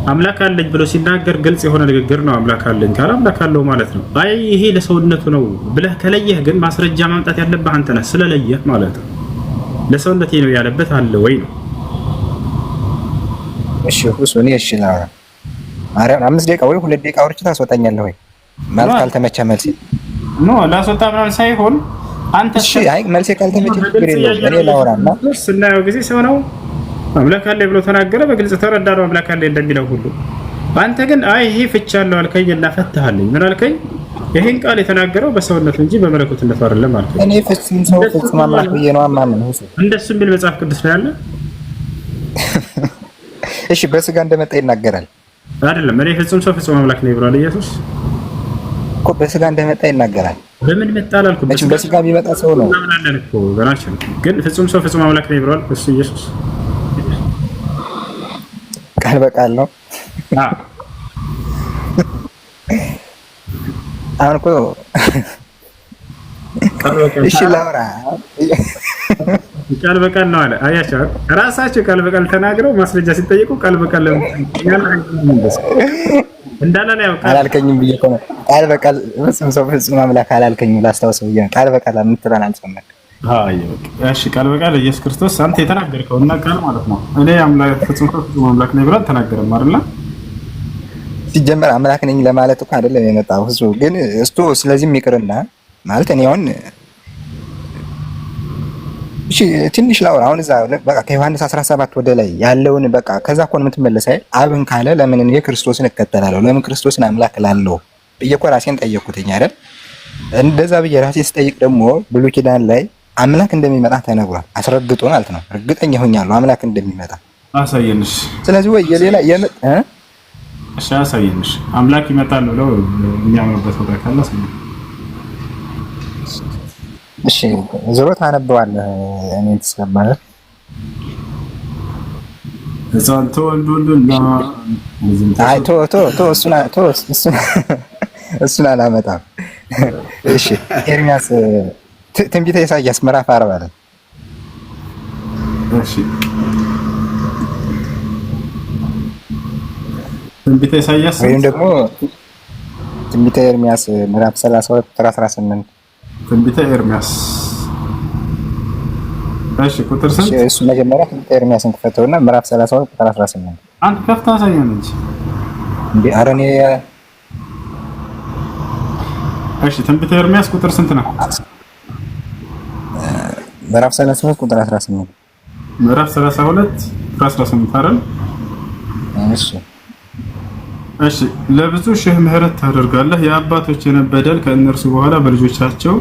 Speaker 1: አምላክ አለኝ ብሎ ሲናገር ግልጽ የሆነ ንግግር ነው። አምላክ አለኝ ካለ አምላክ አለው ማለት ነው። አይ ይሄ ለሰውነቱ ነው ብለህ ከለየህ ግን ማስረጃ ማምጣት ያለብህ አንተ ነህ ስለለየህ ማለት ነው። ለሰውነቴ ነው ያለበት አለ ወይ ነው።
Speaker 5: እሺ እሱ እኔ እሺ ላውራ ማርያም 5 ደቂቃ ወይ 2 ደቂቃ አውርቼ ታስወጣኛለህ ወይ ማለት ካልተመቸ መልስ
Speaker 1: ኖ ላስወጣ ምናምን ሳይሆን አንተ
Speaker 5: እሺ አይ መልስ ካልተመቸ ችግር የለውም። እኔ ላውራና
Speaker 1: ስናየው ጊዜ ሰው ነው አምላክ አለ ብሎ ተናገረ። በግልጽ ተረዳነው አምላክ አለ እንደሚለው ሁሉ። አንተ ግን አይ ይሄ ፍቻለሁ አልከኝና ፈታህልኝ። ምን አልከኝ? ይሄን ቃል የተናገረው በሰውነቱ እንጂ በመለኮትነቱ አይደለም አልከኝ።
Speaker 5: እኔ ፍጹም ሰው ፍጹም አምላክ ብዬ ነው አማምን ነው።
Speaker 1: እንደሱ የሚል መጽሐፍ ቅዱስ ላይ አለ?
Speaker 5: እሺ በስጋ እንደመጣ ይናገራል
Speaker 1: አይደለም? እኔ ፍጹም ሰው ፍጹም አምላክ ነኝ ብሏል ኢየሱስ
Speaker 5: እኮ። በስጋ እንደመጣ ይናገራል።
Speaker 1: በምን መጣ አላልኩም?
Speaker 5: በስጋ የሚመጣ ሰው ነው
Speaker 1: እናምናለን እኮ ገናችን። ግን ፍጹም ሰው ፍጹም አምላክ ነኝ ብሏል እሱ ኢየሱስ።
Speaker 5: ቃል በቃል ነው። አሁን እኮ እሺ ላውራ
Speaker 1: ቃል በቃል ነው አለ። አያቸው ራሳቸው ቃል በቃል ተናግረው ማስረጃ ሲጠየቁ ቃል በቃል እንዳላለ ያው
Speaker 5: አላልከኝም ብዬ እኮ ነው። ቃል በቃል ፍጹም ሰው ፍጹም አምላክ አላልከኝም። ላስታውሰው ብዬ ነው። ቃል በቃል የምትለን አልሰማህም።
Speaker 1: አይ እሺ፣ ቃል በቃል ኢየሱስ ክርስቶስ አንተ የተናገርከው እና ቃል ማለት ነው። እኔ አምላክ ፍጹም ሰው ፍጹም አምላክ ነኝ ብለህ አልተናገረም አይደል?
Speaker 5: ሲጀመር አምላክ ነኝ ለማለት እኮ አይደለም የመጣው እሱ። ግን እስቶ ስለዚህም ይቅርና ማለት እኔ አሁን እሺ ትንሽ ላውራ። አሁን እዛ በቃ ከዮሐንስ 17 ወደ ላይ ያለውን በቃ ከዛ እኮ ነው የምትመለሰው። አብን ካለ ለምን እኔ ክርስቶስን እከተላለሁ? ለምን ክርስቶስን አምላክ ላለው ብዬ እኮ ራሴን ጠየቅኩትኝ አይደል? እንደዛ ብዬ ራሴ ስጠይቅ ደግሞ ብሉይ ኪዳን ላይ አምላክ እንደሚመጣ ተነግሯል። አስረግጦ ማለት ነው። እርግጠኛ ሆኛለሁ አምላክ እንደሚመጣ።
Speaker 1: አሳየንሽ።
Speaker 5: ስለዚህ ወይ የሌላ
Speaker 1: እሺ አሳየንሽ። አምላክ ይመጣል ብለው የሚያምኑበት ቦታ ካለ አሳየን።
Speaker 5: እሺ ዞሮ ታነበዋለህ። እኔ ተስከባለ
Speaker 1: እዛን ተወልዶልና
Speaker 5: አይ እሱን አላመጣም። እሺ ኤርሚያስ ትንቢተ ኢሳይያስ ምዕራፍ 40 ላይ
Speaker 1: እሺ ትንቢተ ኢሳይያስ
Speaker 5: ወይም ደግሞ ትንቢተ ኤርሚያስ ምዕራፍ 32 ቁጥር 18
Speaker 1: ትንቢተ ኤርሚያስ እሺ ቁጥር ስንት?
Speaker 5: እሱ መጀመሪያ ትንቢተ ኤርሚያስን ክፈተውና ምዕራፍ 32 ቁጥር 18
Speaker 1: አንተ ከፍተህ አሳየን እንጂ
Speaker 5: እንዴ! ኧረ እኔ
Speaker 1: እሺ ትንቢተ ኤርሚያስ ቁጥር ስንት ነው?
Speaker 5: ምዕራፍ 32 ቁጥር 18
Speaker 1: ምዕራፍ 32 ቁጥር 18 አይደል? እሺ ለብዙ ሺህ ምህረት ታደርጋለህ፣ የአባቶችን በደል ከእነርሱ በኋላ በልጆቻቸው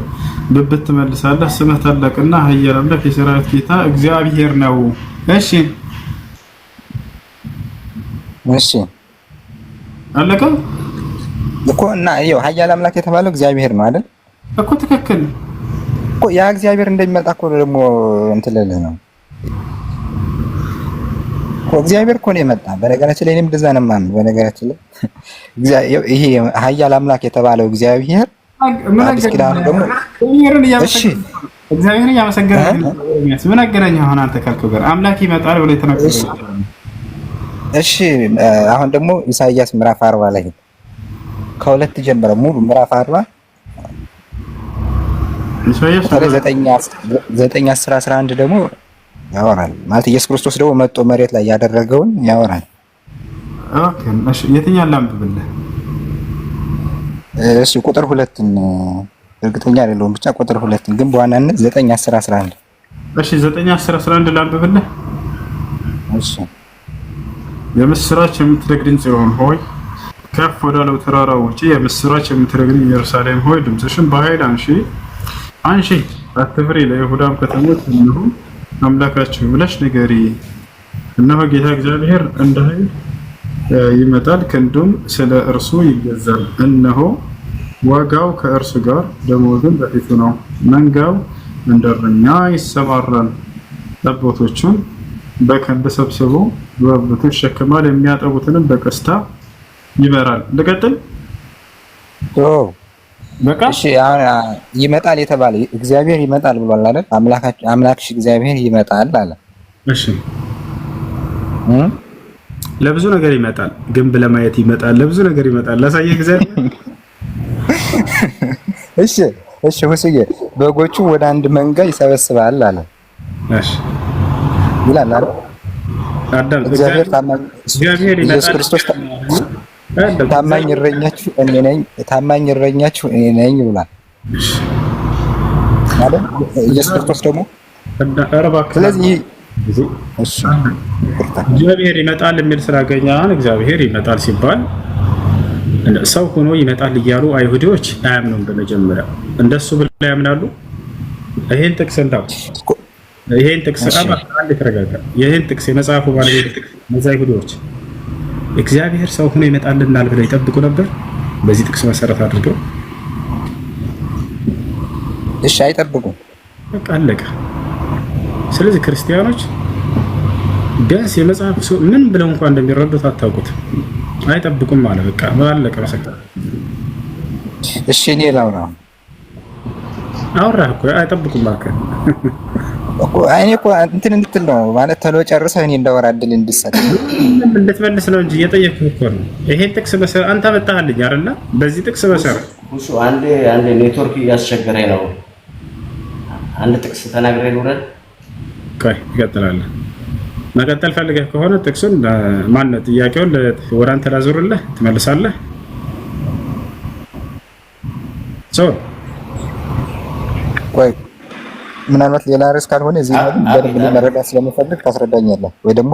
Speaker 1: ብብት ትመልሳለህ። ስምህ ታላቅና ኃያል አምላክ የሠራዊት ጌታ እግዚአብሔር ነው። እሺ አለቀ
Speaker 5: እኮ እና ይኸው ኃያል አምላክ የተባለው እግዚአብሔር ነው አይደል
Speaker 1: እኮ። ትክክል
Speaker 5: እኮ ያ እግዚአብሔር እንደሚመጣ እኮ ደግሞ እንትን ልልህ ነው እኮ። እግዚአብሔር እኮ ነው የመጣ። በነገራችን ላይ እኔም እንደዛ ነው የማምነው። በነገራችን ላይ ይሄ ኃያል አምላክ የተባለው እግዚአብሔር አዲስ ኪዳን ደግሞ
Speaker 1: እግዚአብሔርን እያመሰገነ ምን አገናኘህ አሁን አንተ ካልከው ጋር? አምላክ ይመጣል ብሎ የተናገረው።
Speaker 5: እሺ አሁን ደግሞ ኢሳይያስ ምዕራፍ 40 ላይ ከሁለት ጀምሮ ሙሉ ምዕራፍ 40 ኢሳይያስ 9 10 11 ደግሞ ያወራል። ማለት ኢየሱስ ክርስቶስ ደግሞ መጥቶ መሬት ላይ ያደረገውን ያወራል።
Speaker 1: ኦኬ እሺ የትኛው ላንብብልህ?
Speaker 5: እሺ ቁጥር 2ን እርግጠኛ አይደለሁም፣ ብቻ ቁጥር 2ን ግን በዋናነት 9 10 11
Speaker 1: እሺ 9 10 11 ላንብብልህ።
Speaker 5: እሺ
Speaker 1: የምስራች የምትነግሪኝ ጽዮን ሆይ ከፍ ወዳለው ተራራ ውጪ፣ የምስራች የምትነግሪኝ ኢየሩሳሌም ሆይ ድምፅሽን በኃይል አንሺ፣ አትፍሪ፣ ለይሁዳም ከተሞች እነሆ አምላካችሁ ብለሽ ንገሪ። እነሆ ጌታ እግዚአብሔር እንደ ኃይል ይመጣል፣ ክንዱም ስለ እርሱ ይገዛል። እነሆ ዋጋው ከእርሱ ጋር፣ ደመወዙም በፊቱ ነው። መንጋው እንደ እረኛ ይሰማራል፣ ጠቦቶቹን በከንድ ሰብስቦ በብቱ ይሸከማል፣ የሚያጠቡትንም በቀስታ ይበራል። ልቀጥል? በቃ
Speaker 5: እሺ አሁን ይመጣል የተባለ እግዚአብሔር ይመጣል ብሏል አይደል? አምላክሽ እግዚአብሔር ይመጣል አለ።
Speaker 1: እሺ ለብዙ ነገር ይመጣል፣ ግንብ ለማየት ይመጣል፣ ለብዙ ነገር ይመጣል። ላሳየህ እግዚአብሔር።
Speaker 5: እሺ ሁስዬ በጎቹ ወደ አንድ መንጋ ይሰበስባል አለ።
Speaker 1: እሺ
Speaker 5: ይላል አይደል?
Speaker 1: አዳም
Speaker 5: እግዚአብሔር ኢየሱስ ክርስቶስ ታማኝ እረኛችሁ እኔ ነኝ ብሏል አይደል? ኢየሱስ ክርስቶስ ደግሞ ስለዚህ
Speaker 1: እግዚአብሔር ይመጣል የሚል ስላገኘን እግዚአብሔር ይመጣል ሲባል ሰው ሆኖ ይመጣል እያሉ አይሁዶች አያምኑም። በመጀመሪያ እንደሱ ብለው ያምናሉ። ይሄን ጥቅስ እንዳው ይሄን ጥቅስ አንድ ተረጋጋ። ይሄን ጥቅስ የመጽሐፉ ባለቤት ጥቅስ አይሁዶች እግዚአብሔር ሰው ሆኖ ይመጣልናል ብለው ይጠብቁ ነበር። በዚህ ጥቅስ መሰረት አድርገው
Speaker 5: እሺ አይጠብቁም።
Speaker 1: በቃ አለቀ። ስለዚህ ክርስቲያኖች ቢያንስ የመጽሐፍ ሰው ምን ብለው እንኳን እንደሚረዱት አታውቁት። አይጠብቁም ማለት በቃ ባለቀ መሰከረ።
Speaker 5: እሺ እኔ ላውራ
Speaker 1: አውራ እኮ አይጠብቁም ማለት
Speaker 5: እኔ እኮ እንትን እንድትል ነው ማለት ተሎ ጨርሰህ እኔ እንዳወራ እድል እንድትሰጥ
Speaker 1: እንድትመልስ ነው እንጂ እየጠየቅኩህ እኮ ነው። ይሄን ጥቅስ መሰረት አንተ መጣህልኝ አይደለ? በዚህ ጥቅስ መሰረት
Speaker 6: እሱ አንዴ ኔትወርክ እያስቸገረኝ ነው። አንድ ጥቅስ ተናግሬ ልውረድ።
Speaker 1: ቆይ ይቀጥላለህ። መቀጠል ፈልገህ ከሆነ ጥቅሱን ማነው ጥያቄውን ወደ አንተ ላዞርልህ ትመልሳለህ።
Speaker 5: ቆይ ምናልባት ሌላ ርዕስ ካልሆነ እዚህ በደንብ መረዳት ስለምፈልግ ታስረዳኛለህ ወይ ደግሞ